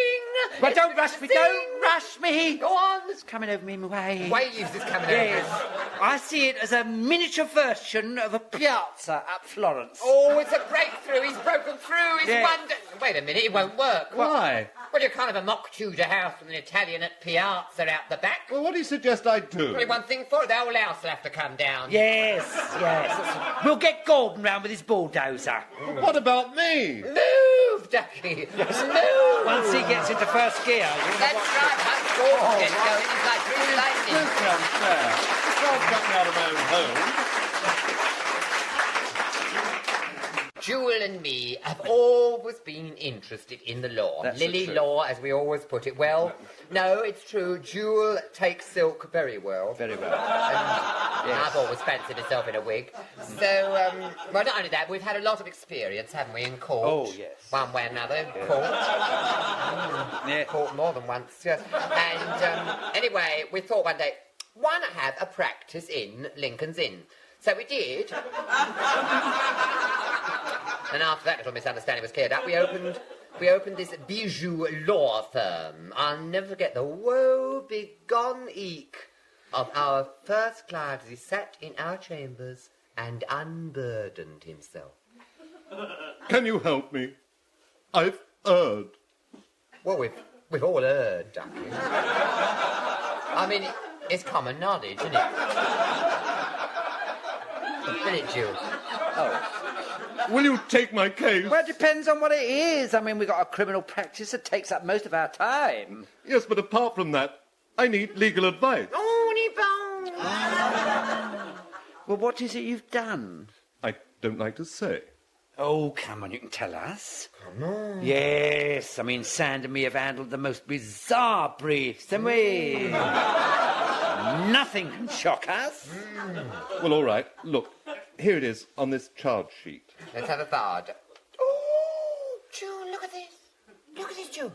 Well, It's don't beginning rush to me. sing. Don't rush me. Go on. It's coming over me my way. Waves is coming Yes. over. I see it as a miniature version of a piazza at Florence. Oh, it's a breakthrough. He's broken through. It's Yes. wonderful. Wait a minute. It won't work. Why? Well, you're kind of a mock Tudor house with an Italian at piazza out the back. Well, what do you suggest I do? Only one thing for it. The whole house will have to come down. Yes. We'll get Gordon round with his bulldozer. What about me? Move, Ducky. Move. Once he gets into first gear. That's right. That's Gordon gets going. It's like green lightning. This is unfair. You can't cut me out of my own home. Jewel and me have always been interested in the law. That's Lily true. law, as we always put it. Well, no, it's true. Jewel takes silk very well. Very well. I've always fancied myself in a wig. So, well, not only that, we've had a lot of experience, haven't we, in court? Oh, yes. One way or another, court. Yeah. Court more than once, yes. And anyway, we thought one day, why not have a practice in Lincoln's Inn? So we did. And after that little misunderstanding was cleared up, we opened this bijou law firm. I'll never forget the woe-begone eek of our first client as he sat in our chambers and unburdened himself. Can you help me? I've erred. Well, we've all erred, Ducky. I mean, it's common knowledge, isn't it? Isn't it, Jules? Will you take my case? Well, it depends on what it is. I mean, we've got a criminal practice that takes up most of our time. Yes, but apart from that, I need legal advice. Oh, bones. Well, what is it you've done? I don't like to say. Oh, come on, you can tell us. Come on. Yes, I mean, Sand and me have handled the most bizarre briefs, haven't we? Nothing can shock us. Well, all right. Look, here it is on this charge sheet. Let's have a third. Oh, June, look at this. Look at this, June.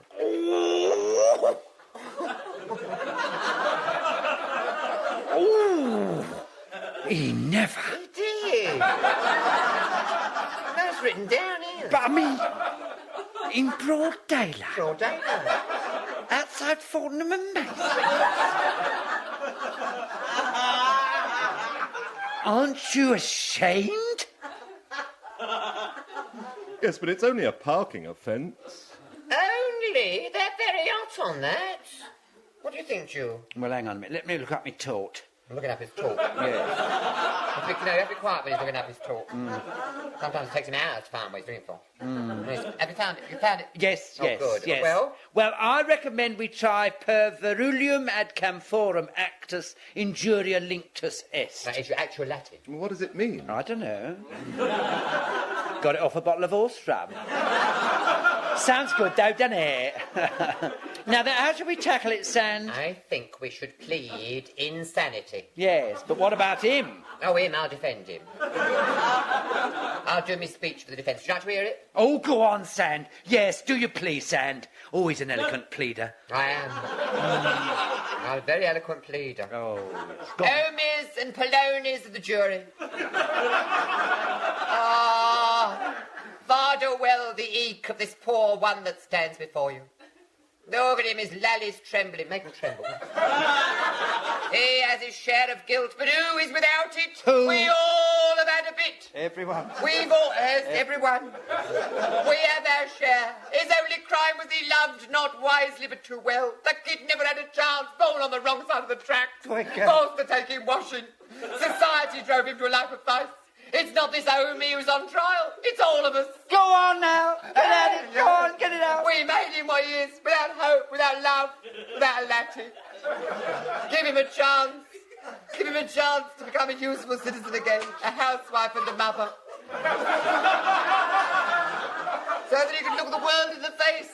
Oh, he never. He did. That's written down here. But I mean, in broad daylight, Broad daylight. outside Fortnum and Mason. Aren't you ashamed? Yes, but it's only a parking offence. Only? They're very hot on that. What do you think, June? Well, hang on a minute. Let me look up my tort. I'm looking up his talk. Yeah. You have to be quiet when he's looking up his talk. Sometimes it takes him hours to find what he's doing for. Have you found it? You found it? Yes, Oh, yes, good. yes. Well? I recommend we try per verulium ad camphorum actus injuria linctus est. That is your actual Latin. What does it mean? I don't know. Got it off a bottle of horse rum. Sounds good, though, doesn't it? Now, then, how shall we tackle it, Sand? I think we should plead insanity. Yes, but what about him? Oh, him, I'll defend him. I'll do my speech for the defence. Would you like to hear it? Oh, go on, Sand. Yes, do you please, Sand. Always an eloquent pleader. I am. I'm a very eloquent pleader. Oh, Homies and Polonies of the jury. Ah, farther well the eek of this poor one that stands before you. Look at him, his lally's trembling. Make him tremble. He has his share of guilt, but who is without it? Who? We all have had a bit. everyone. We've all, everyone. We have our share. His only crime was he loved not wisely but too well. The kid never had a chance, born on the wrong side of the tracks, forced to take in washing. Society drove him to a life of vice. It's not this homie who's on trial. It's all of us. Go on now. Get at it. Go on, get it out. We made him what he is, without hope, without love, without a latte. Give him a chance. Give him a chance to become a useful citizen again, a housewife and a mother. So that he can look the world in the face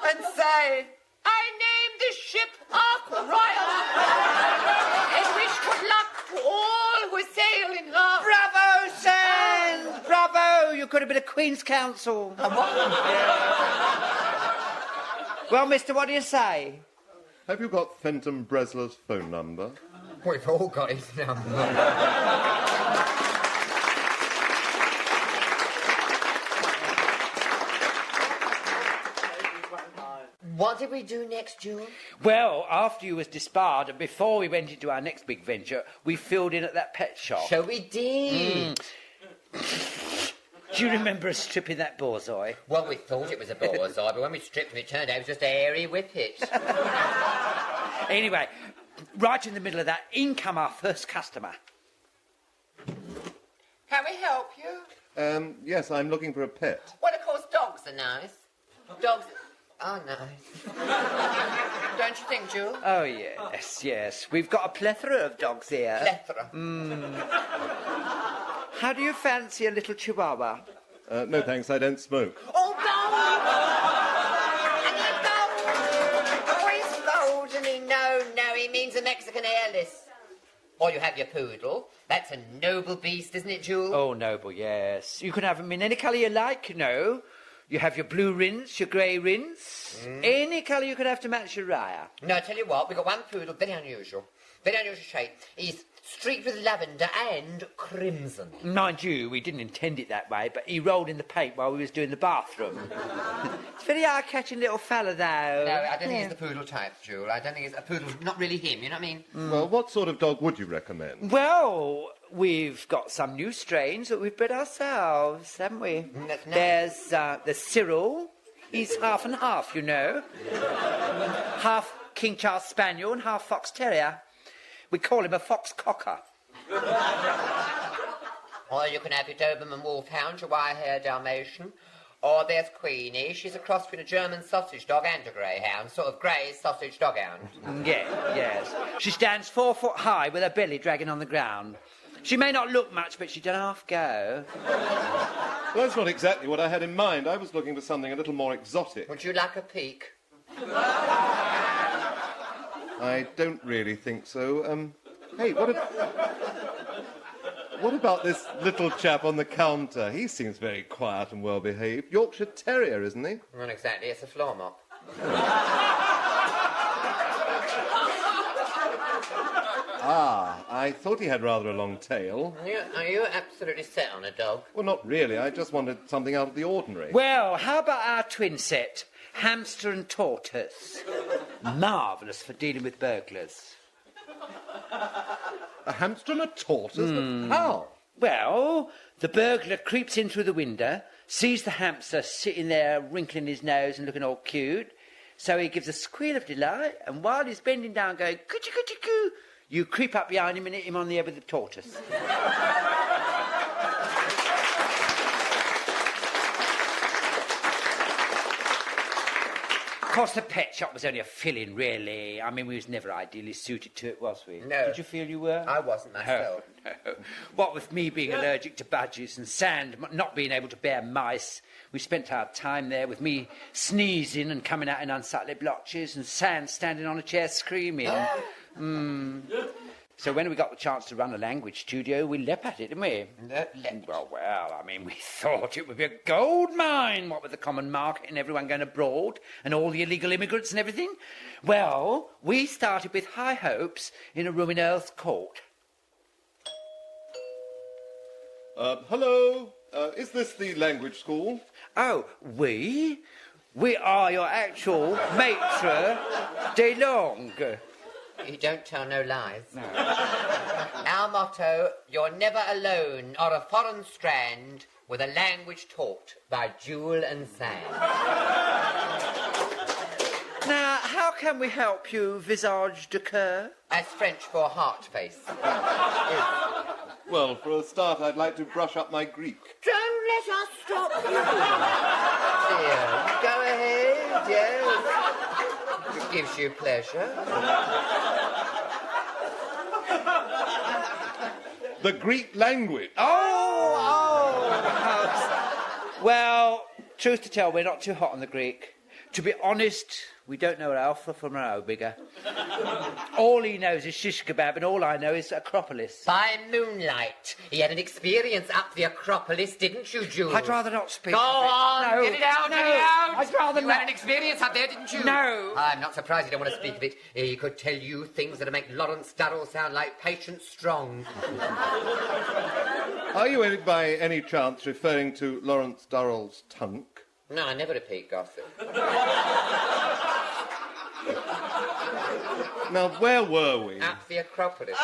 and say, I named this ship Ark Royal and wish good luck to all who sail in her. Bravo, Sand. Bravo. You could have been a Queen's Counsel. Well, mister, what do you say? Have you got Fenton Bresler's phone number? We've all got his number. What did we do next, June? Well, after you was disbarred and before we went into our next big venture, we filled in at that pet shop. So we did. Do you remember us stripping that borzoi? Well, we thought it was a borzoi, but when we stripped him, it turned out it was just a hairy whippet. Anyway, right in the middle of that, in come our first customer. Can we help you? Yes, I'm looking for a pet. Well, of course, dogs are nice. Dogs are nice. Don't you think, June? Oh, yes, yes. We've got a plethora of dogs here. Plethora. How do you fancy a little chihuahua? No, thanks, I don't smoke. Oh, no! Oh, he's Foldeny. No, he means a Mexican hairless. Or you have your poodle. That's a noble beast, isn't it, Jewel? Oh, noble, yes. You can have them in any colour you like, you know. You have your blue rinse, your grey rinse. Any colour you could have to match your Raya. No, I tell you what, we've got one poodle, very unusual shape. He's streaked with lavender and crimson. Mind you, we didn't intend it that way, but he rolled in the paint while we was doing the bathroom. It's a very eye-catching little fella, though. No, I don't think he's the poodle type, Jewel. I don't think a poodle's not really him, you know what I mean? Well, what sort of dog would you recommend? Well, we've got some new strains that we've bred ourselves, haven't we? That's nice. There's Cyril. He's half and half, you know. Half King Charles Spaniel and half Fox Terrier. We call him a fox cocker. Or you can have your Doberman Wolfhound, your wire-haired Dalmatian. Or there's Queenie. She's a cross between a German sausage dog and a greyhound. Sort of grey sausage doghound. Yes. She stands 4 foot high with her belly dragging on the ground. She may not look much, but she don't half go. Well, that's not exactly what I had in mind. I was looking for something a little more exotic. Would you like a peek? I don't really think so. Hey, what about this little chap on the counter? He seems very quiet and well-behaved. Yorkshire Terrier, isn't he? Not exactly, it's a floor mop. I thought he had rather a long tail. Are you absolutely set on a dog? Well, not really. I just wanted something out of the ordinary. Well, how about our twin set? Hamster and tortoise. Marvellous for dealing with burglars. A hamster and a tortoise? But how? Well, the burglar creeps in through the window, sees the hamster sitting there wrinkling his nose and looking all cute, so he gives a squeal of delight, and while he's bending down going, coochie coochie coo, you creep up behind him and hit him on the head with the tortoise. Of course, the pet shop was only a fill-in, really. I mean, we was never ideally suited to it, was we? No. Did you feel you were? I wasn't myself. No. What with me being allergic to badgers and Sand not being able to bear mice, we spent our time there with me sneezing and coming out in unsightly blotches and Sand standing on a chair screaming. So when we got the chance to run a language studio, we leapt at it, didn't we? Well, I mean, we thought it would be a gold mine, what with the common market and everyone going abroad and all the illegal immigrants and everything. Well, we started with high hopes in a room in Earl's Court. Hello? Is this the language school? Oh, we? We are your actual maitre de langue. You don't tell no lies. No. Our motto, you're never alone or a foreign strand with a language taught by Jewel and Sand. Now, how can we help you, visage de coeur? That's French for heart face. Well, for a start, I'd like to brush up my Greek. Don't let us stop you. Dear, go ahead, yes. It gives you pleasure. The Greek language. Well, truth to tell, we're not too hot on the Greek. To be honest, we don't know Alpha from an Omega. All he knows is shish kebab, and all I know is Acropolis. By moonlight. He had an experience up the Acropolis, didn't you, Jules? I'd rather not speak. Go on, No, get it out, no, get it out. I'd rather you not. had an experience up there, didn't you? No. I'm not surprised you don't want to speak of it. He could tell you things that'll make Lawrence Durrell sound like Patience Strong. Are you by any chance referring to Lawrence Durrell's tunk? No, I never repeat gossip. Now, where were we? At the Acropolis.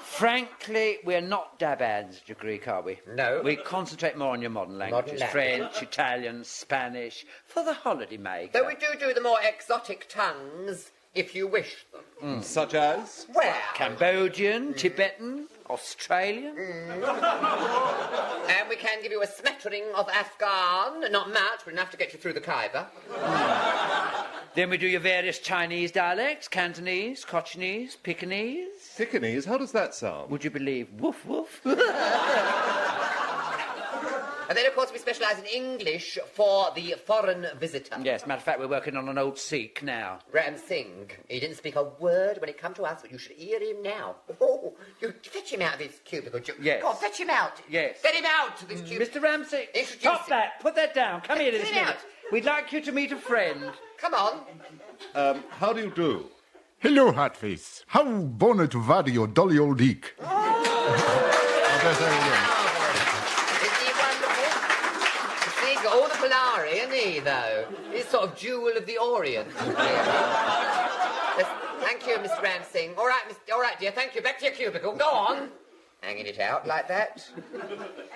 Frankly, we're not dabads, you Greek, are we? No. We concentrate more on your modern languages. language. French, Italian, Spanish, for the holiday maker. Though we do the more exotic tongues, if you wish them. Such as? Well, Cambodian, Tibetan, Australian. and we can give you a smattering of Afghan. Not much, but enough to get you through the Khyber. Then we do your various Chinese dialects, Cantonese, Cochinese, Pekingese. Pekingese? How does that sound? Would you believe woof woof? And then, of course, we specialise in English for the foreign visitor. Yes, matter of fact, we're working on an old Sikh now. Ram Singh. He didn't speak a word when it come to us, but you should hear him now. Oh, you fetch him out of his cubicle. Yes. Go on, fetch him out. Yes. Get him out of his cubicle. Mr. Ramsey, Introduce stop him. that. Put that down. Come here Get this him minute. out. We'd like you to meet a friend. Come on. How do you do? Hello, Hatface. How Bona to vada your dolly old eek? Isn't he wonderful? He's got all the Polari, isn't he, though? He's sort of jewel of the Orient. Yes, thank you, Mr. Ramsing. All right, dear, thank you. Back to your cubicle. Go on. Hanging it out like that.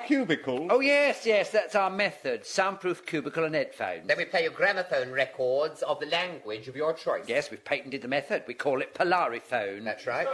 Cubicle? Oh, yes, that's our method. Soundproof cubicle and headphones. Then we play your gramophone records of the language of your choice. Yes, we've patented the method. We call it Polariphone. That's right.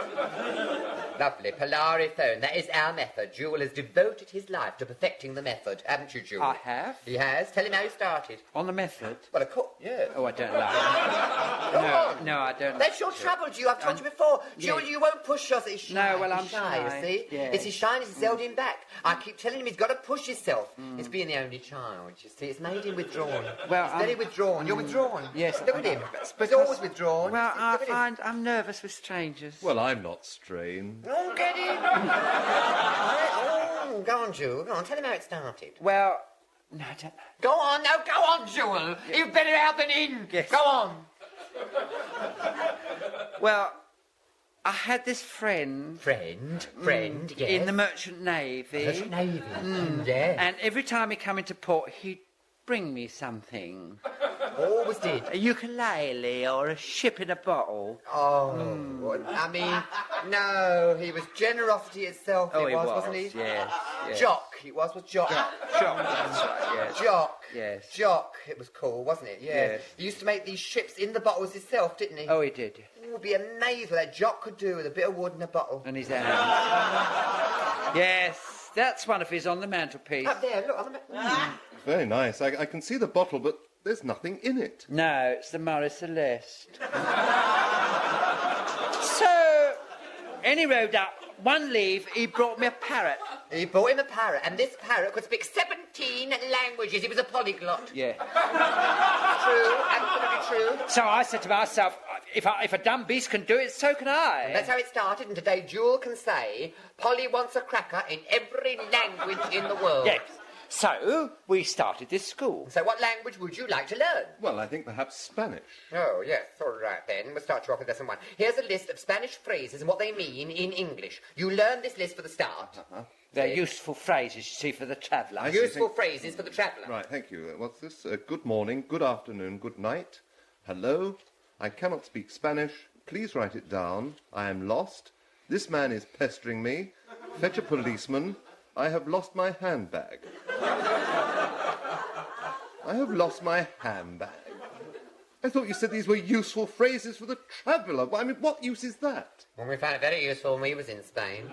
Lovely. Polariphone. That is our method. Jewel has devoted his life to perfecting the method, haven't you, Jewel? I have. He has. Tell him how he started. On the method? Well, of course, yeah. Oh, I don't like Go it. on. No, I don't That's your like it. trouble, Jewel. I've told you before. Jewel, yeah. you won't push us. He's shy. No, well, I'm He's shy, shy. you see. Yeah. It's his shyness that's held him back. I keep telling him he's got to push himself. It's being the only child, you see. It's made him withdrawn. Well, he's very withdrawn. You're withdrawn. Yes. Look at him. That's He's because- always withdrawn. Well, I Look at him. find I'm nervous with strangers. Well, I'm not strained. Oh, get him. Oh, go on, Jewel. Go on. Tell him how it started. Well, no, I don't know. Go on. No, go on, Jewel. You're better out than in. Yes. Go on. Well, I had this friend Friend, yes. in the Merchant Navy. Merchant Navy. Yes. And every time he come into port, he'd bring me something. Always did. A ukulele or a ship in a bottle. Oh, I mean, no, he was generosity itself. Oh, it he was, was, wasn't he? yes, yes. Jock, he was Jock. Jock, that's right, yes. Jock. Yes. Jock, it was cool, wasn't it? Yeah. Yes. He used to make these ships in the bottles himself, didn't he? Oh, he did. It would be amazing what that Jock could do with a bit of wood in a bottle. And his hand. Yes, that's one of his on the mantelpiece. Up there, look on the Very nice. I can see the bottle, but there's nothing in it. No, it's the Marie Celeste. So, any road up, one leave, he brought me a parrot. He bought him a parrot, and this parrot could speak 17 languages. He was a polyglot. Yeah. True, absolutely true. So I said to myself, if a dumb beast can do it, so can I. That's how it started, and today Jewel can say, Polly wants a cracker in every language in the world. Yes. So, we started this school. So what language would you like to learn? Well, I think perhaps Spanish. Oh, yes, all right then. We'll start you off with lesson 1. Here's a list of Spanish phrases and what they mean in English. You learn this list for the start. They're useful phrases, you see, for the traveller. Useful phrases for the traveller. Right, thank you. What's this? Good morning, good afternoon, good night. Hello. I cannot speak Spanish. Please write it down. I am lost. This man is pestering me. Fetch a policeman. I have lost my handbag. I have lost my handbag. I thought you said these were useful phrases for the traveller. I mean, what use is that? Well, we found it very useful when we was in Spain.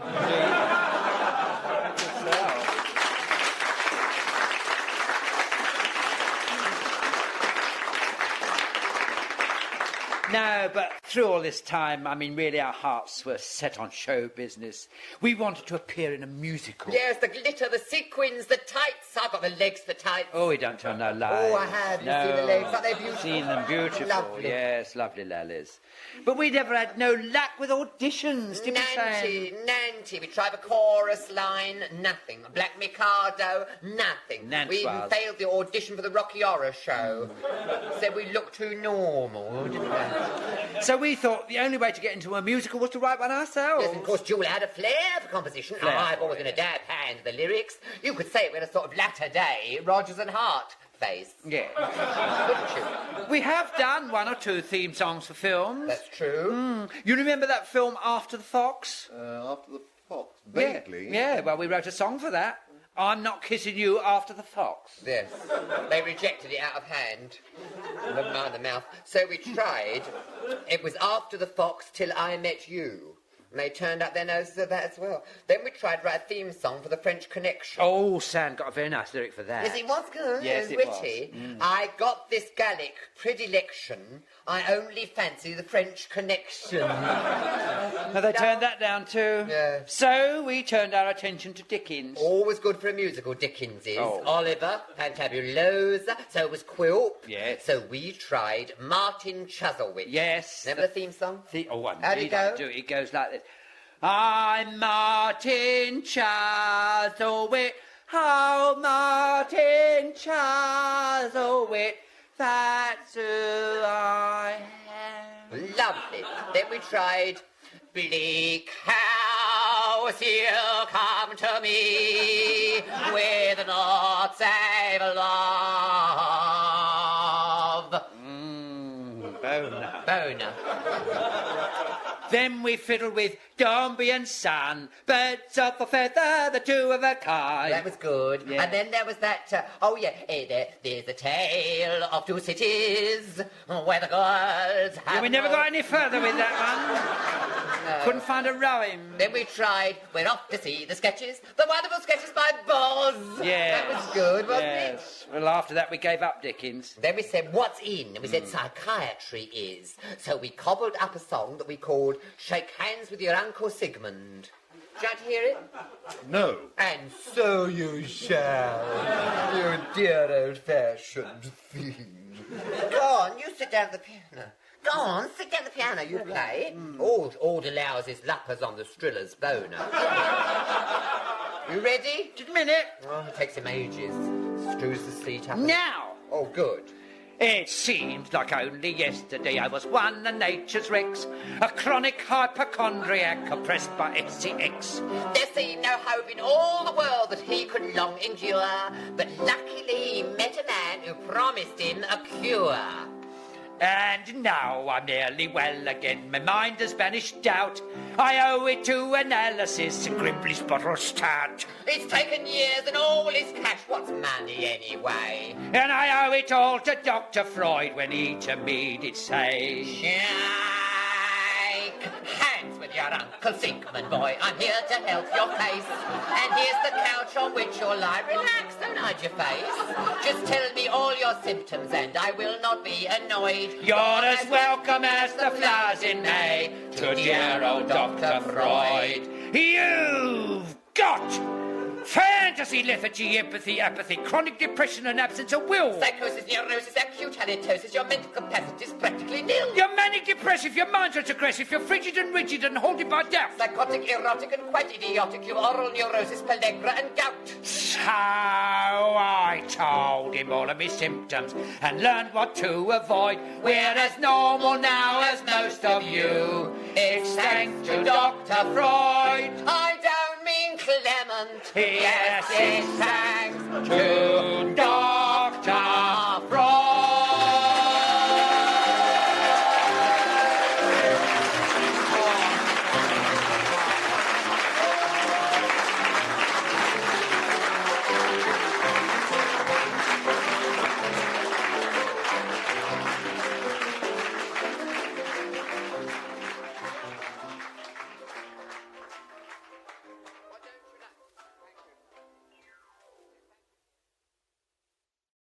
No, but through all this time, I mean, really, our hearts were set on show business. We wanted to appear in a musical. Yes, the glitter, the sequins, the tights. I've got the legs for tights. Oh, we don't tell no lies. Oh, I have. You No. see the legs? Aren't they beautiful? Seen them beautiful. Lovely. Yes, lovely lollies. But we never had no luck with auditions, did we, Sam? Nanty. We tried the chorus line, nothing. Black Mikado, nothing. Nance we even was. failed the audition for the Rocky Horror Show. Said we looked too normal, didn't we? So we thought the only way to get into a musical was to write one ourselves. Yes, and of course, Jewel had a flair for composition. Flair I've for always been a dab hand to the lyrics. You could say we had a sort of latter-day Rodgers and Hart face. Yeah. Couldn't you? We have done one or two theme songs for films. That's true. You remember that film After the Fox? After the fox, vaguely. Yeah, well, we wrote a song for that. I'm Not Kissing You After the Fox. Yes. They rejected it out of hand. Never mind the mouth. So we tried. It was After the Fox Till I Met You. And they turned up their noses at that as well. Then we tried to write a theme song for the French Connection. Oh, Sam got a very nice lyric for that. Yes, it was good. Yes, it was it was. witty. I got this Gallic predilection. I only fancy the French Connection. Now they turned that down too. Yeah. So we turned our attention to Dickens. Always good for a musical, Dickens is. Oh. Oliver, Fantabulosa, so was Quilp. Yes. So we tried Martin Chuzzlewit. Yes. Remember the theme song? How'd it go? It goes like this. I'm Martin Chuzzlewit. Oh, Martin Chuzzlewit. That's who I am. Lovely. Then we tried Bleak House, you come to me with naught save love. Bona. Then we fiddled with Dombey and Son, birds of a feather, the two of a kind. That was good. Yeah. And then there was that, there's a tale of two cities where the girls have... Yeah, we never got any further with that one. Couldn't find a rhyme. Then we tried We're Off to See the Sketches, the wonderful sketches by Boz. Yeah. That was good, wasn't it? Yes. Well, after that we gave up Dickens. Then we said, what's in? And we said, psychiatry is. So we cobbled up a song that we called Shake Hands with Your Uncle Sigmund. Did you like to hear it? No. And so you shall, you dear old-fashioned thing. Go on, you sit down at the piano. Go on, sit down at the piano, you play. All allows is lappers on the Striller's Bona. You ready? Just a minute. Oh, it takes him ages. Screws the seat up. Now. Oh, good. It seems like only yesterday I was one of nature's wrecks, a chronic hypochondriac oppressed by SCX. There seemed no hope in all the world that he could long endure, but luckily he met a man who promised him a cure. And now I'm nearly well again, my mind has banished doubt. I owe it to analysis, a Grimbley's bottle stout. It's taken years and all his cash, what's money anyway? And I owe it all to Dr. Freud when he to me did say, Shake hands with your Uncle Sigmund, boy. I'm here to help your case. And here's the couch on which you'll lie. Relax, don't hide your face. Just tell me all your symptoms and I will not be annoyed. you're as welcome as the flowers in May to dear old Dr. Freud. You've got fantasy, lethargy, empathy, apathy, chronic depression and absence of will. Psychosis, neurosis, acute halitosis, your mental capacity is practically nil. You're manic depressive, your mind's retrogressive, you're frigid and rigid and haunted by doubt. Psychotic, erotic, and quite idiotic, you oral neurosis, pellagra, and gout. So I told him all of his symptoms and learned what to avoid. We're as normal now as most of you. It's thanks to Dr. Freud. I don't mean Clement. Yes, it's thanks to Dr.